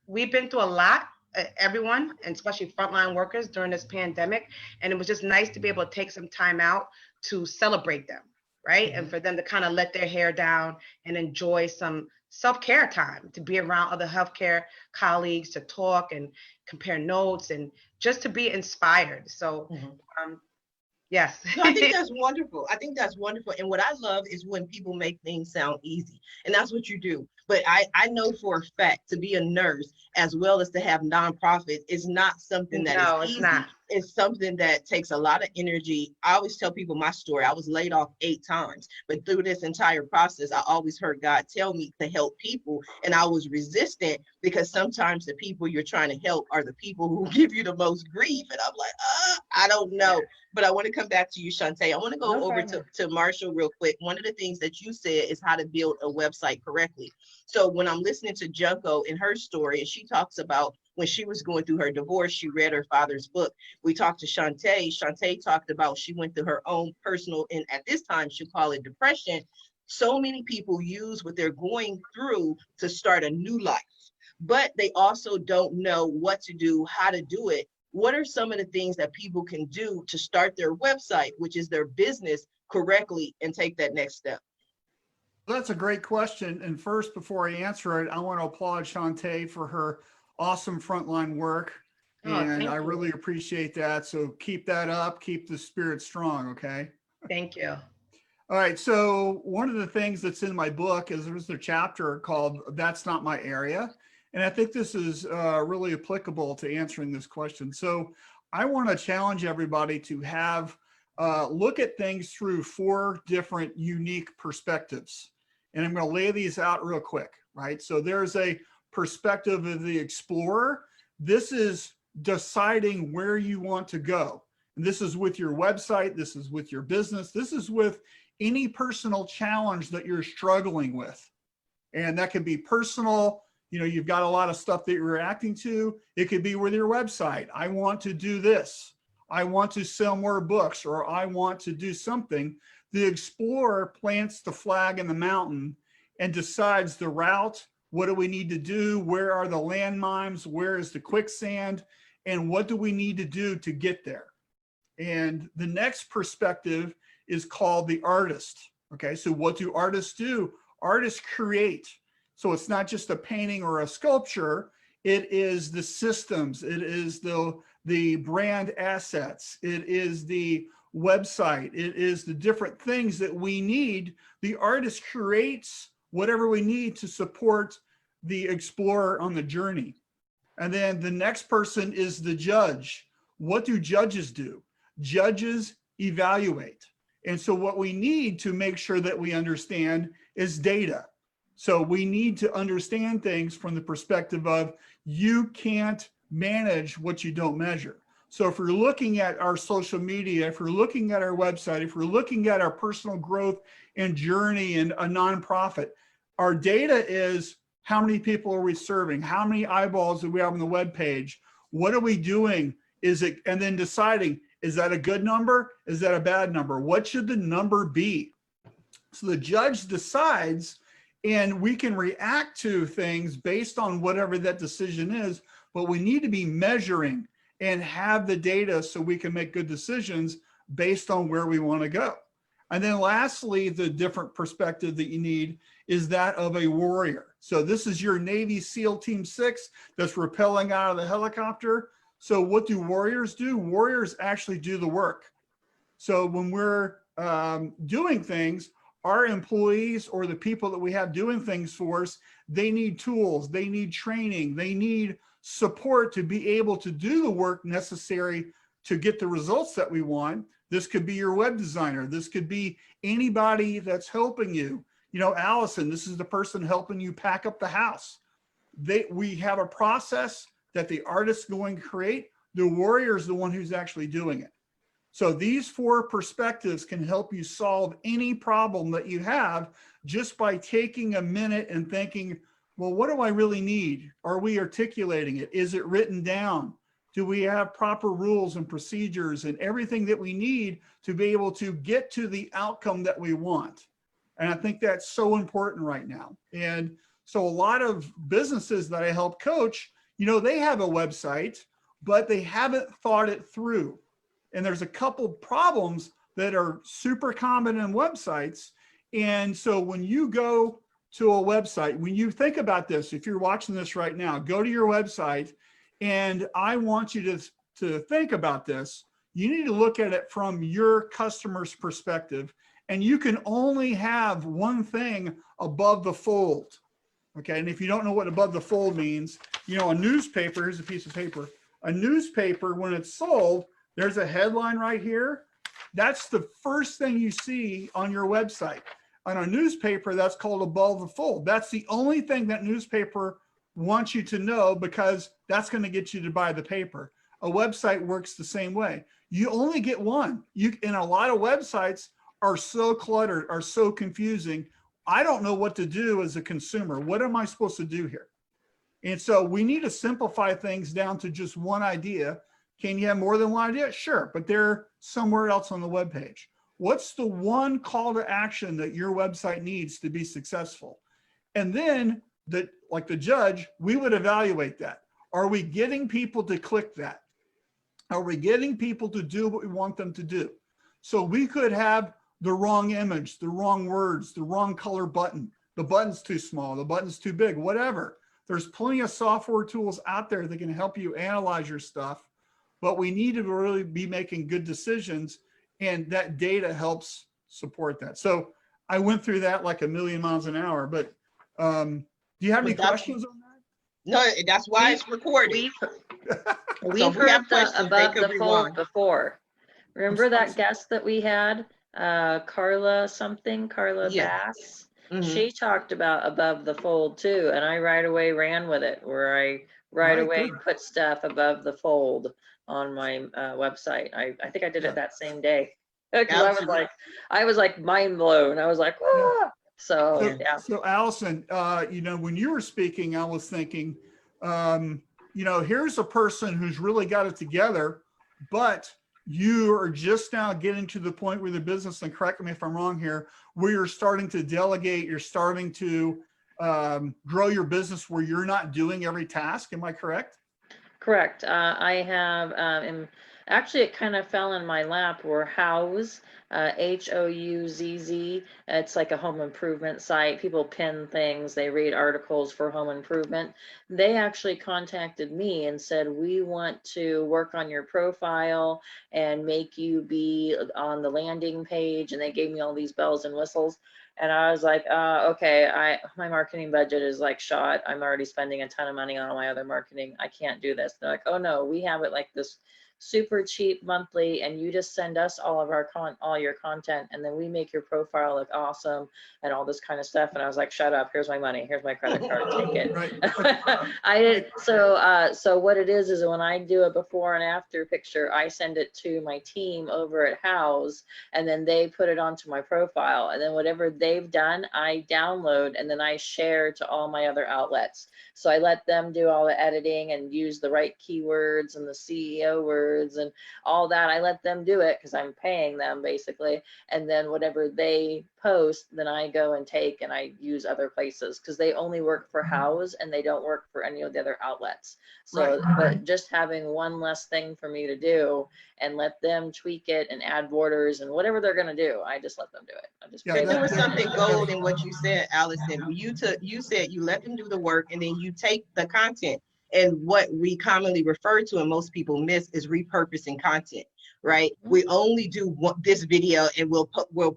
we've been through a lot, everyone, and especially frontline workers during this pandemic. And it was just nice to be able to take some time out to celebrate them, right? Mm-hmm. And for them to kind of let their hair down and enjoy some self-care time, to be around other healthcare colleagues, to talk and compare notes and just to be inspired. So, yes. No, I think that's wonderful. I think that's wonderful. And what I love is when people make things sound easy. And that's what you do. But I know for a fact to be a nurse as well as to have nonprofits is not something that is easy. It's not. It's something that takes a lot of energy. I always tell people my story. I was laid off 8 times, but through this entire process, I always heard God tell me to help people. And I was resistant because sometimes the people you're trying to help are the people who give you the most grief. And I'm like, I don't know. But I want to come back to you, Shantay. I want to go over to Marshall real quick. One of the things that you said is how to build a website correctly. So when I'm listening to Junko in her story, and she talks about when she was going through her divorce, she read her father's book. We talked to Shantay. Shantay talked about she went through her own personal, and at this time she'll call it depression. So many people use what they're going through to start a new life, but they also don't know what to do, how to do it. What are some of the things that people can do to start their website, which is their business, correctly and take that next step? That's a great question. And first, before I answer it, I want to applaud Shantay for her awesome frontline work. And I really appreciate that. So keep that up, keep the spirit strong, okay? Thank you. All right, so one of the things that's in my book is there's a chapter called That's Not My Area. And I think this is really applicable to answering this question. So I want to challenge everybody to have look at things through 4 different unique perspectives. And I'm going to lay these out real quick, right? So there's a perspective of the explorer. This is deciding where you want to go. And this is with your website. This is with your business. This is with any personal challenge that you're struggling with. And that could be personal. You know, you've got a lot of stuff that you're reacting to. It could be with your website. I want to do this. I want to sell more books, or I want to do something. The explorer plants the flag in the mountain and decides the route. What do we need to do? Where are the landmines? Where is the quicksand? And what do we need to do to get there? And the next perspective is called the artist. Okay, so what do artists do? Artists create. So it's not just a painting or a sculpture. It is the systems. It is the brand assets. It is the website. It is the different things that we need. The artist creates whatever we need to support the explorer on the journey. And then the next person is the judge. What do judges do? Judges evaluate. And so what we need to make sure that we understand is data. So we need to understand things from the perspective of you can't manage what you don't measure. So if we're looking at our social media, if we're looking at our website, if we're looking at our personal growth and journey and a nonprofit, our data is how many people are we serving? How many eyeballs do we have on the web page? What are we doing? Is it, and then deciding, is that a good number? Is that a bad number? What should the number be? So the judge decides, and we can react to things based on whatever that decision is, but we need to be measuring and have the data so we can make good decisions based on where we want to go. And then lastly, the different perspective that you need is that of a warrior. So this is your Navy SEAL Team 6 that's rappelling out of the helicopter. So what do warriors do? Warriors actually do the work. So when we're doing things, our employees or the people that we have doing things for us, they need tools, they need training, they need support to be able to do the work necessary to get the results that we want. This could be your web designer. This could be anybody that's helping you. You know, Allison, this is the person helping you pack up the house. We have a process that the artist's going to create. The warrior is the one who's actually doing it. So these 4 perspectives can help you solve any problem that you have just by taking a minute and thinking, well, what do I really need? Are we articulating it? Is it written down? Do we have proper rules and procedures and everything that we need to be able to get to the outcome that we want? And I think that's so important right now. And so a lot of businesses that I help coach, you know, they have a website, but they haven't thought it through. And there's a couple problems that are super common in websites. And so when you go to a website, when you think about this, if you're watching this right now, go to your website, and I want you to think about this. You need to look at it from your customer's perspective, and you can only have one thing above the fold. Okay, and if you don't know what above the fold means, you know, a newspaper, here's a piece of paper. A newspaper, when it's sold, there's a headline right here. That's the first thing you see on your website. On a newspaper, that's called above the fold. That's the only thing that newspaper wants you to know, because that's going to get you to buy the paper. A website works the same way. You only get one. And a lot of websites are so cluttered, are so confusing. I don't know what to do as a consumer. What am I supposed to do here? And so we need to simplify things down to just one idea. Can you have more than one idea? Sure, but they're somewhere else on the webpage. What's the one call to action that your website needs to be successful? And then, like the judge, we would evaluate that. Are we getting people to click that? Are we getting people to do what we want them to do? So we could have the wrong image, the wrong words, the wrong color button. The button's too small, the button's too big, whatever. There's plenty of software tools out there that can help you analyze your stuff, but we need to really be making good decisions, and that data helps support that. So I went through that like a million miles an hour, but do you have any questions on that? No, that's why it's recorded. We've heard the above the fold before, Remember that sorry. guest that we had, Carla Yeah. Bass? Mhm. She talked about above the fold too, and I right away ran with it, where I right Right, away good. put stuff above the fold on my website. I think I did Yeah. it that same day because Absolutely. I was like mind blown. I was like, Yeah. ah! So So, yeah. so Allison, when you were speaking, I was thinking, here's a person who's really got it together, but you are just now getting to the point where the business, and correct me if I'm wrong here, where you're starting to delegate, you're starting to grow your business where you're not doing every task. Am I correct? Correct. I have, actually it kind of fell in my lap, where Houzz, Houzz. It's like a home improvement site. People pin things, they read articles for home improvement. They actually contacted me and said, we want to work on your profile and make you be on the landing page. And they gave me all these bells and whistles. And I was like, okay, my marketing budget is like shot. I'm already spending a ton of money on all my other marketing. I can't do this. They're like, oh no, we have it like this super cheap monthly, and you just send us all of all your content, and then we make your profile look awesome and all this kind of stuff. And I was like, shut up, here's my money, here's my credit card, take it. Right. I did. So what it is when I do a before and after picture, I send it to my team over at Houzz, and then they put it onto my profile, and then whatever they've done, I download, and then I share to all my other outlets. So I let them do all the editing and use the right keywords and the CEO words and all that. I let them do it because I'm paying them basically. And then whatever they post, then I go and take and I use other places, because they only work for Houzz and they don't work for any of the other outlets. So, Right. but just having one less thing for me to do and let them tweak it and add borders and whatever they're going to do, I just let them do it. I just There was something yeah. gold in what you said, Allison. You said you let them do the work, and then you take the content. And what we commonly refer to and most people miss is repurposing content, right? We only do this video and we'll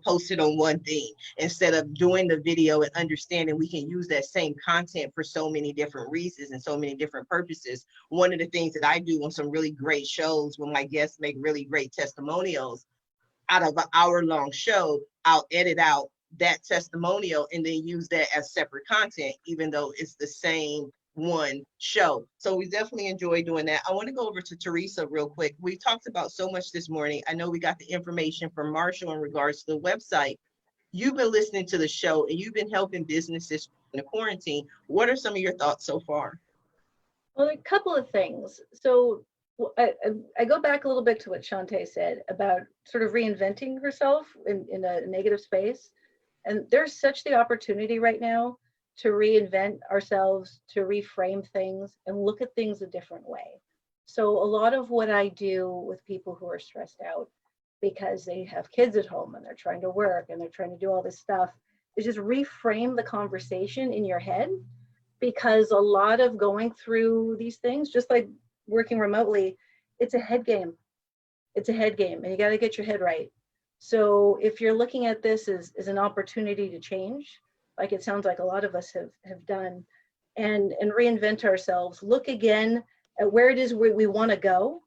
post it on one thing, instead of doing the video and understanding we can use that same content for so many different reasons and so many different purposes. One of the things that I do on some really great shows, when my guests make really great testimonials, out of an hour-long show, I'll edit out that testimonial and then use that as separate content, even though it's the same one show. So we definitely enjoy doing that. I want to go over to Teresa real quick. We talked about so much this morning. I know we got the information from Marshall in regards to the website. You've been listening to the show and you've been helping businesses in the quarantine. What are some of your thoughts so far? Well, a couple of things. So I go back a little bit to what Shantay said about sort of reinventing herself in a negative space. And there's such the opportunity right now to reinvent ourselves, to reframe things and look at things a different way. So a lot of what I do with people who are stressed out because they have kids at home and they're trying to work and they're trying to do all this stuff is just reframe the conversation in your head, because a lot of going through these things, just like working remotely, it's a head game. It's a head game and you got to get your head right. So if you're looking at this as an opportunity to change, like it sounds like a lot of us have done, and reinvent ourselves, look again at where it is we want to go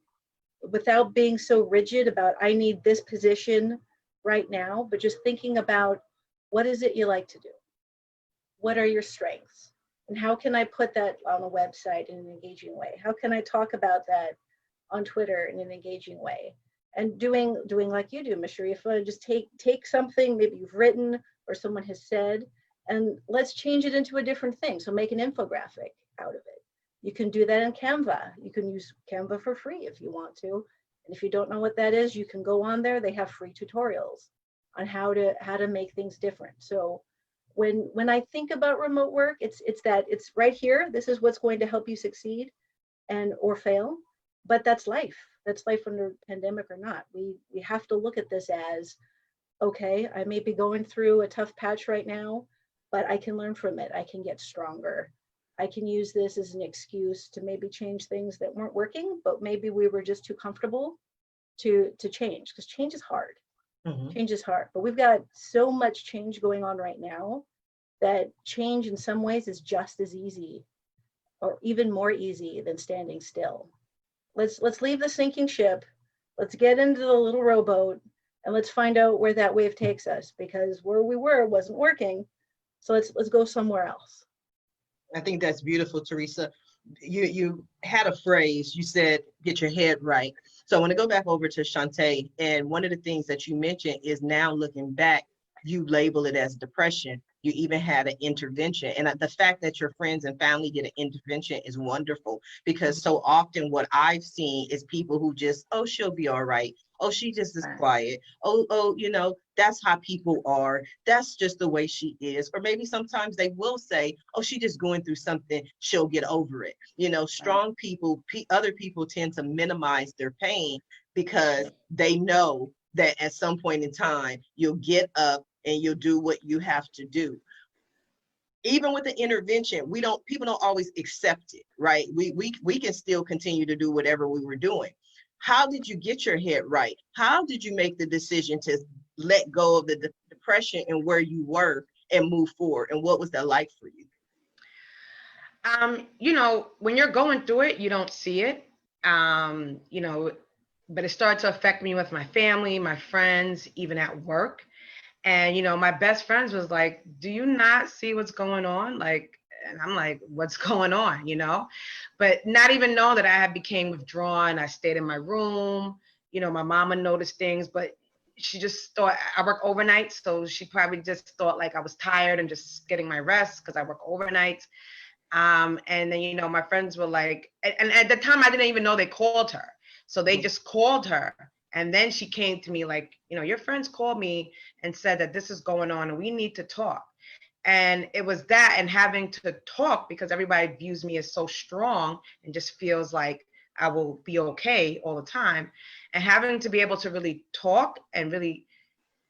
without being so rigid about, I need this position right now, but just thinking about, what is it you like to do? What are your strengths? And how can I put that on a website in an engaging way? How can I talk about that on Twitter in an engaging way? And doing like you do, Ms. Sharifa, just take something maybe you've written or someone has said, and let's change it into a different thing. So make an infographic out of it. You can do that in Canva. You can use Canva for free if you want to. And if you don't know what that is, you can go on there. They have free tutorials on how to make things different. So when I think about remote work, it's right here. This is what's going to help you succeed or fail. But that's life. That's life under pandemic or not. We have to look at this as, okay, I may be going through a tough patch right now, but I can learn from it. I can get stronger. I can use this as an excuse to maybe change things that weren't working, but maybe we were just too comfortable to change, because change is hard. Mm-hmm. Change is hard, but we've got so much change going on right now that change in some ways is just as easy or even more easy than standing still. Let's leave the sinking ship. let's get into the little rowboat and let's find out where that wave takes us, because where we were wasn't working. So let's go somewhere else. I think that's beautiful, Teresa. You had a phrase, you said, get your head right. So I want to go back over to Shantay. And one of the things that you mentioned is, now looking back, you label it as depression. You even had an intervention. And the fact that your friends and family did an intervention is wonderful, because so often what I've seen is people who just, oh, she'll be all right. Oh, she just is quiet. Oh, you know, that's how people are. That's just the way she is. Or maybe sometimes they will say, oh, she just going through something. She'll get over it. You know, strong people, other people tend to minimize their pain because they know that at some point in time, you'll get up and you'll do what you have to do. Even with the intervention, people don't always accept it, right? We can still continue to do whatever we were doing. How did you get your head right? How did you make the decision to let go of the depression and where you were and move forward? And what was that like for you? You know, when you're going through it, you don't see it. You know, but it started to affect me with my family, my friends, even at work. And, you know, my best friends was like, do you not see what's going on? Like, and I'm like, what's going on, you know? But not even knowing that I had became withdrawn. I stayed in my room. You know, my mama noticed things, but she just thought I work overnight. So she probably just thought like I was tired and just getting my rest because I work overnight. And then, you know, my friends were like, and at the time I didn't even know they called her. So they just called her. And then she came to me like, you know, your friends called me and said that this is going on and we need to talk. And it was that, and having to talk, because everybody views me as so strong and just feels like I will be okay all the time. And having to be able to really talk and really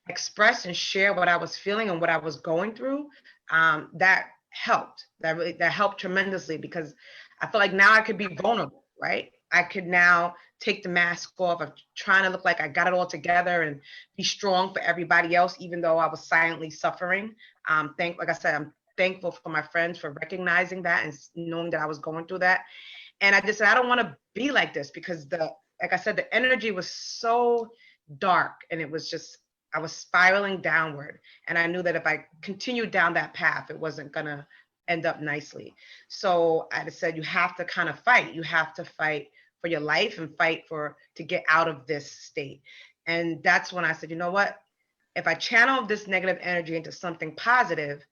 express and share what I was feeling and what I was going through, that helped. That helped tremendously, because I feel like now I could be vulnerable, right? I could now take the mask off of trying to look like I got it all together and be strong for everybody else, even though I was silently suffering. Like I said, I'm thankful for my friends for recognizing that and knowing that I was going through that. And I just said, I don't want to be like this, because like I said, the energy was so dark, and it was just, I was spiraling downward. And I knew that if I continued down that path, it wasn't gonna end up nicely. So I just said, you have to kind of fight. You have to fight for your life and fight to get out of this state. And that's when I said, you know what? If I channel this negative energy into something positive,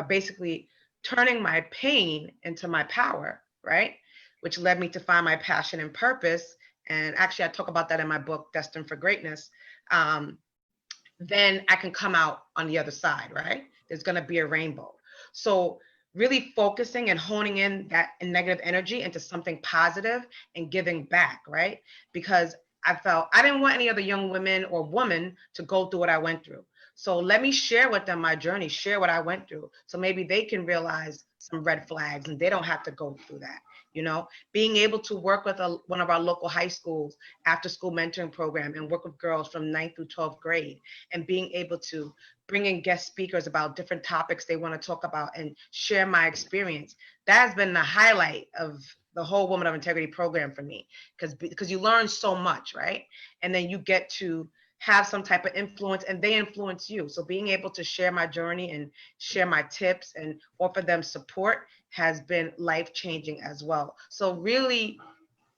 basically turning my pain into my power, right? Which led me to find my passion and purpose. And actually, I talk about that in my book, Destined for Greatness. Then I can come out on the other side, right? There's going to be a rainbow. So really focusing and honing in that negative energy into something positive and giving back, right? Because I felt I didn't want any other young women or woman to go through what I went through. So let me share with them my journey, share what I went through. So maybe they can realize some red flags and they don't have to go through that. You know, being able to work with one of our local high schools after school mentoring program and work with girls from 9th through 12th grade, and being able to bring in guest speakers about different topics they want to talk about and share my experience. That has been the highlight of the whole Woman of Integrity program for me, because you learn so much, right? And then you get to have some type of influence and they influence you. So being able to share my journey and share my tips and offer them support has been life-changing as well. So really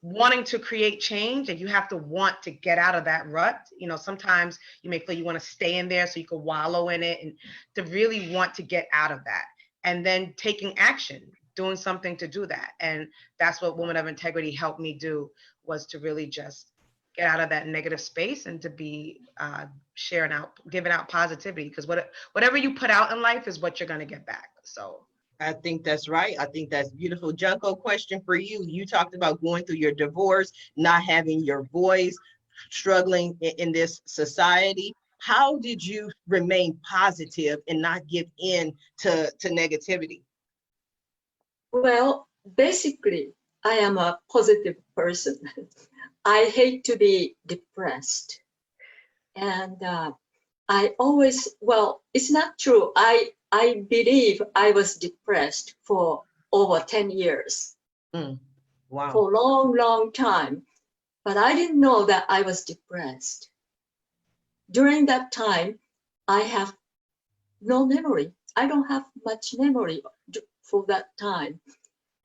wanting to create change, and you have to want to get out of that rut. You know, sometimes you may feel you want to stay in there so you can wallow in it, and to really want to get out of that, and then taking action, doing something to do that. And that's what Woman of Integrity helped me do, was to really just get out of that negative space and to be sharing out, giving out positivity, because whatever you put out in life is what you're going to get back. So I think that's right. I think that's beautiful. Junko, question for you. You talked about going through your divorce, not having your voice, struggling in this society. How did you remain positive and not give in to negativity? Well, basically, I am a positive person. I hate to be depressed. And I always, well, it's not true. I believe I was depressed for over 10 years. Wow. For a long, long time. but I didn't know that I was depressed. During that time, I have no memory. I don't have much memory for that time.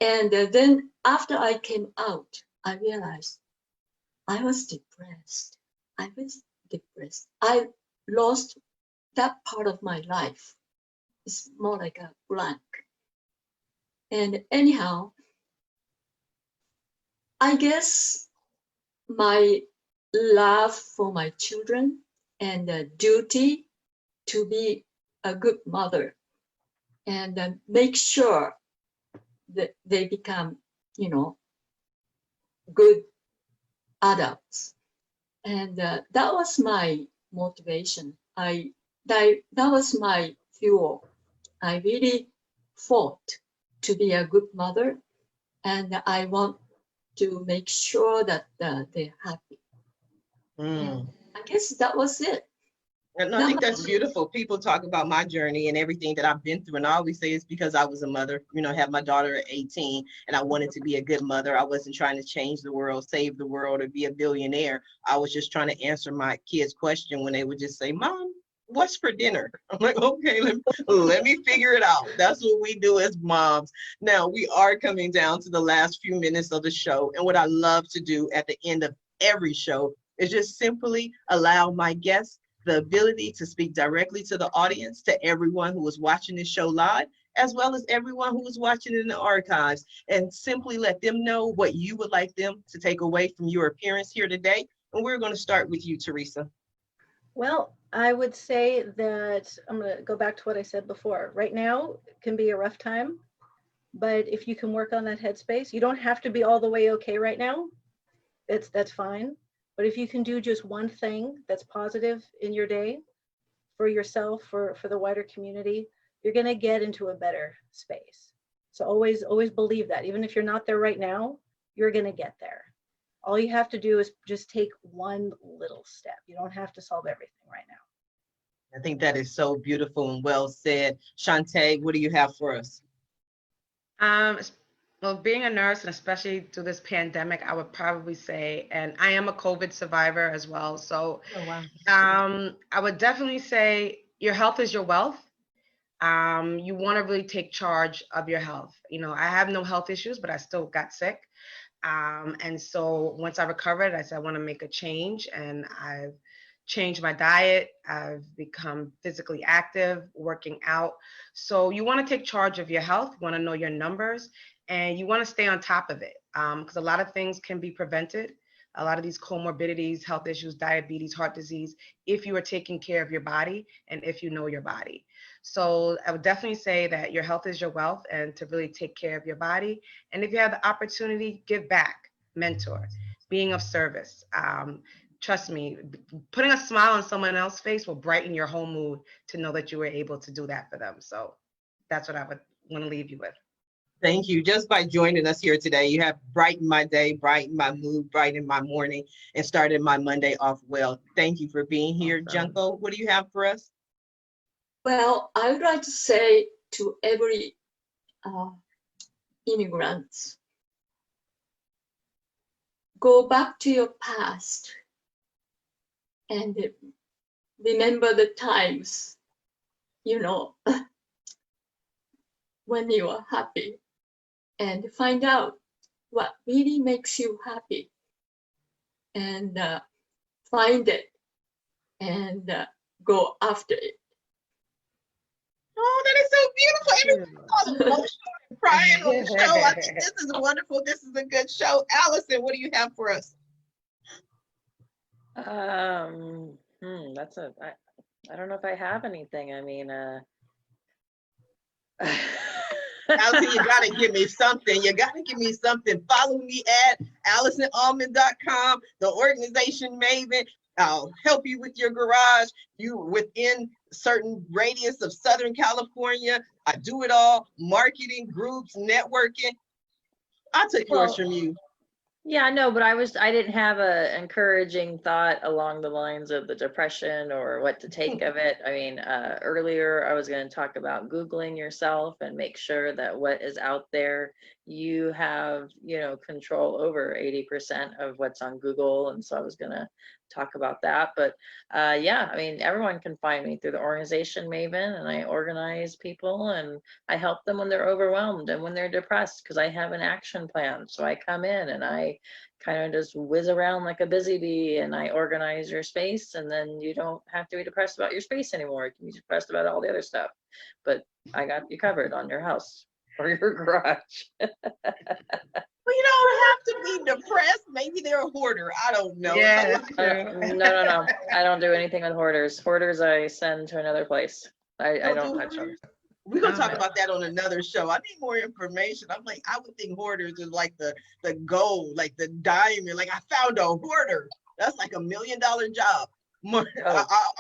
And then after I came out, I realized I was depressed. I was depressed. I lost that part of my life. It's more like a blank. And anyhow, I guess my love for my children and the duty to be a good mother and make sure that they become, good adults. And that was my motivation. That was my fuel. I really fought to be a good mother, and I want to make sure that they're happy. Mm. I guess that was it. And I think that's beautiful. People talk about my journey and everything that I've been through, and I always say it's because I was a mother. I had my daughter at 18, and I wanted to be a good mother. I wasn't trying to change the world, save the world, or be a billionaire. I was just trying to answer my kids' question when they would just say, "Mom, what's for dinner?" I'm like, okay, let me figure it out. That's what we do as moms. Now, we are coming down to the last few minutes of the show, and what I love to do at the end of every show is just simply allow my guests the ability to speak directly to the audience, to everyone who is watching this show live, as well as everyone who is watching in the archives, and simply let them know what you would like them to take away from your appearance here today. And we're going to start with you, Teresa. Well, I would say that I'm going to go back to what I said before. Right now can be a rough time, but if you can work on that headspace, you don't have to be all the way okay right now. That's fine. But if you can do just one thing that's positive in your day for yourself, for the wider community, you're going to get into a better space. So always believe that. Even if you're not there right now, you're going to get there. All you have to do is just take one little step. You don't have to solve everything right now. I think that is so beautiful and well said. Shantay, what do you have for us? Well, being a nurse, and especially through this pandemic, I would probably say, and I am a COVID survivor as well. So Oh, wow. I would definitely say your health is your wealth. You want to really take charge of your health. I have no health issues, but I still got sick. And so once I recovered, I said, I want to make a change, and I've changed my diet. I've become physically active, working out. So you want to take charge of your health. You want to know your numbers, and you want to stay on top of it, because a lot of things can be prevented. A lot of these comorbidities, health issues, diabetes, heart disease, if you are taking care of your body and if you know your body. So I would definitely say that your health is your wealth, and to really take care of your body. And if you have the opportunity, give back, mentor, being of service. Trust me, putting a smile on someone else's face will brighten your whole mood to know that you were able to do that for them. So that's what I would want to leave you with. Thank you. Just by joining us here today, you have brightened my day, brightened my mood, brightened my morning, and started my Monday off well. Thank you for being here. Awesome. Junko, what do you have for us? Well, I would like to say to every immigrant, go back to your past and remember the times, when you are happy, and find out what really makes you happy, and find it and go after it. Oh, that is so beautiful. Everyone's all emotional and crying on the show. I think this is wonderful. This is a good show. Allison, what do you have for us? That's I don't know if I have anything. I mean, Allison, you gotta give me something. You gotta give me something. Follow me at AllisonAllman.com, the organization Maven. I'll help you with your garage. You within certain radius of Southern California. I do it all. Marketing, groups, networking. I took yours from you. Yeah, no, but I didn't have a encouraging thought along the lines of the depression or what to take of it. I mean, earlier I was going to talk about Googling yourself and make sure that what is out there you have, control over 80% of what's on Google. And so I was gonna talk about that. But yeah, I mean, everyone can find me through the organization Maven, and I organize people and I help them when they're overwhelmed and when they're depressed, because I have an action plan. So I come in and I kind of just whiz around like a busy bee, and I organize your space, and then you don't have to be depressed about your space anymore. You can be depressed about all the other stuff, but I got you covered on your house or your garage. Well, you don't have to be depressed. Maybe they're a hoarder. I don't know. Yeah, that's No. I don't do anything with hoarders. Hoarders I send to another place. I don't touch them. Hoarders? We're gonna talk Okay. about that on another show. I need more information. I'm like, I would think hoarders is like the gold, like the diamond. Like I found a hoarder. That's like $1 million job. I'm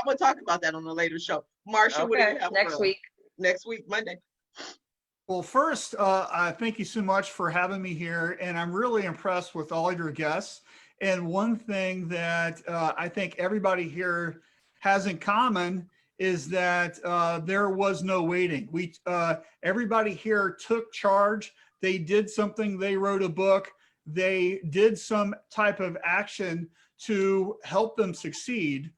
gonna talk about that on a later show. Marshall, what do you have Next week. Next week, Monday. Well, first, I thank you so much for having me here, and I'm really impressed with all your guests. And one thing that I think everybody here has in common is that there was no waiting. Everybody here took charge. They did something. They wrote a book. They did some type of action to help them succeed.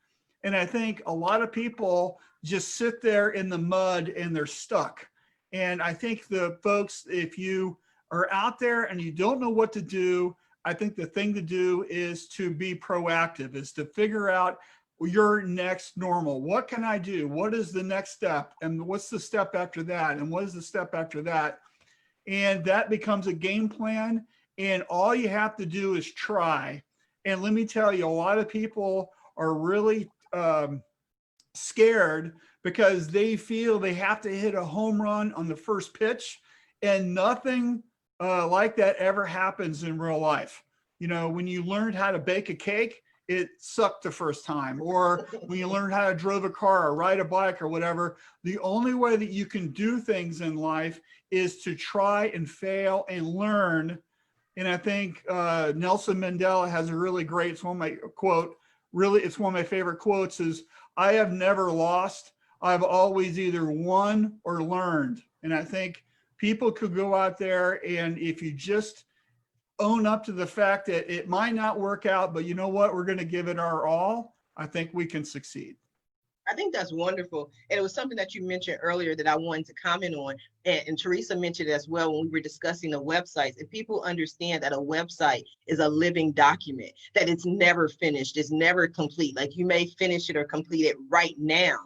And I think a lot of people just sit there in the mud and they're stuck. And I think the folks, if you are out there and you don't know what to do, I think the thing to do is to be proactive, is to figure out your next normal. What can I do? What is the next step? And what's the step after that? And what is the step after that? And that becomes a game plan. And all you have to do is try. And let me tell you, a lot of people are really scared because they feel they have to hit a home run on the first pitch, and nothing like that ever happens in real life. When you learned how to bake a cake, it sucked the first time. Or when you learned how to drive a car or ride a bike or whatever, the only way that you can do things in life is to try and fail and learn. And I think Nelson Mandela has a really great, it's one of my favorite quotes is, I have never lost. I've always either won or learned. And I think people could go out there, and if you just own up to the fact that it might not work out, but you know what, we're going to give it our all, I think we can succeed. I think that's wonderful. And it was something that you mentioned earlier that I wanted to comment on. And Teresa mentioned as well when we were discussing the websites. If people understand that a website is a living document, that it's never finished, it's never complete. Like you may finish it or complete it right now,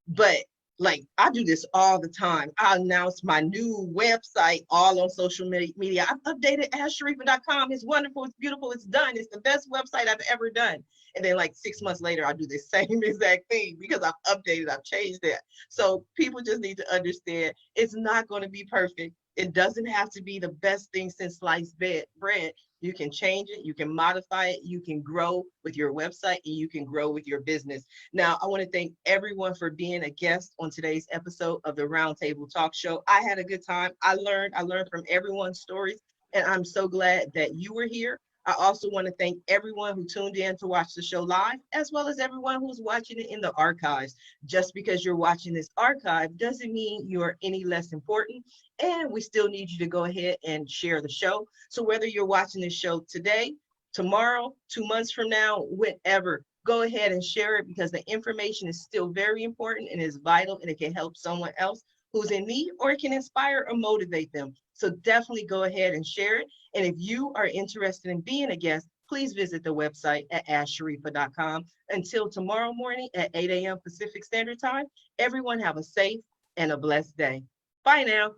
but like I do this all the time. I announce my new website all on social media. I've updated AskSharifa.com. It's wonderful. It's beautiful. It's done. It's the best website I've ever done. And then like 6 months later, I do the same exact thing because I've updated, I've changed that. So people just need to understand it's not going to be perfect. It doesn't have to be the best thing since sliced bread. You can change it, you can modify it, you can grow with your website, and you can grow with your business. Now, I want to thank everyone for being a guest on today's episode of the Roundtable Talk Show. I had a good time. I learned from everyone's stories, and I'm so glad that you were here. I also want to thank everyone who tuned in to watch the show live, as well as everyone who's watching it in the archives. Just because you're watching this archive doesn't mean you're any less important. And we still need you to go ahead and share the show. So whether you're watching this show today, tomorrow, 2 months from now, whenever, go ahead and share it, because the information is still very important and is vital, and it can help someone else who's in need, or it can inspire or motivate them. So definitely go ahead and share it. And if you are interested in being a guest, please visit the website at AskSharifa.com. Until tomorrow morning at 8 a.m. Pacific Standard Time, everyone have a safe and a blessed day. Bye now.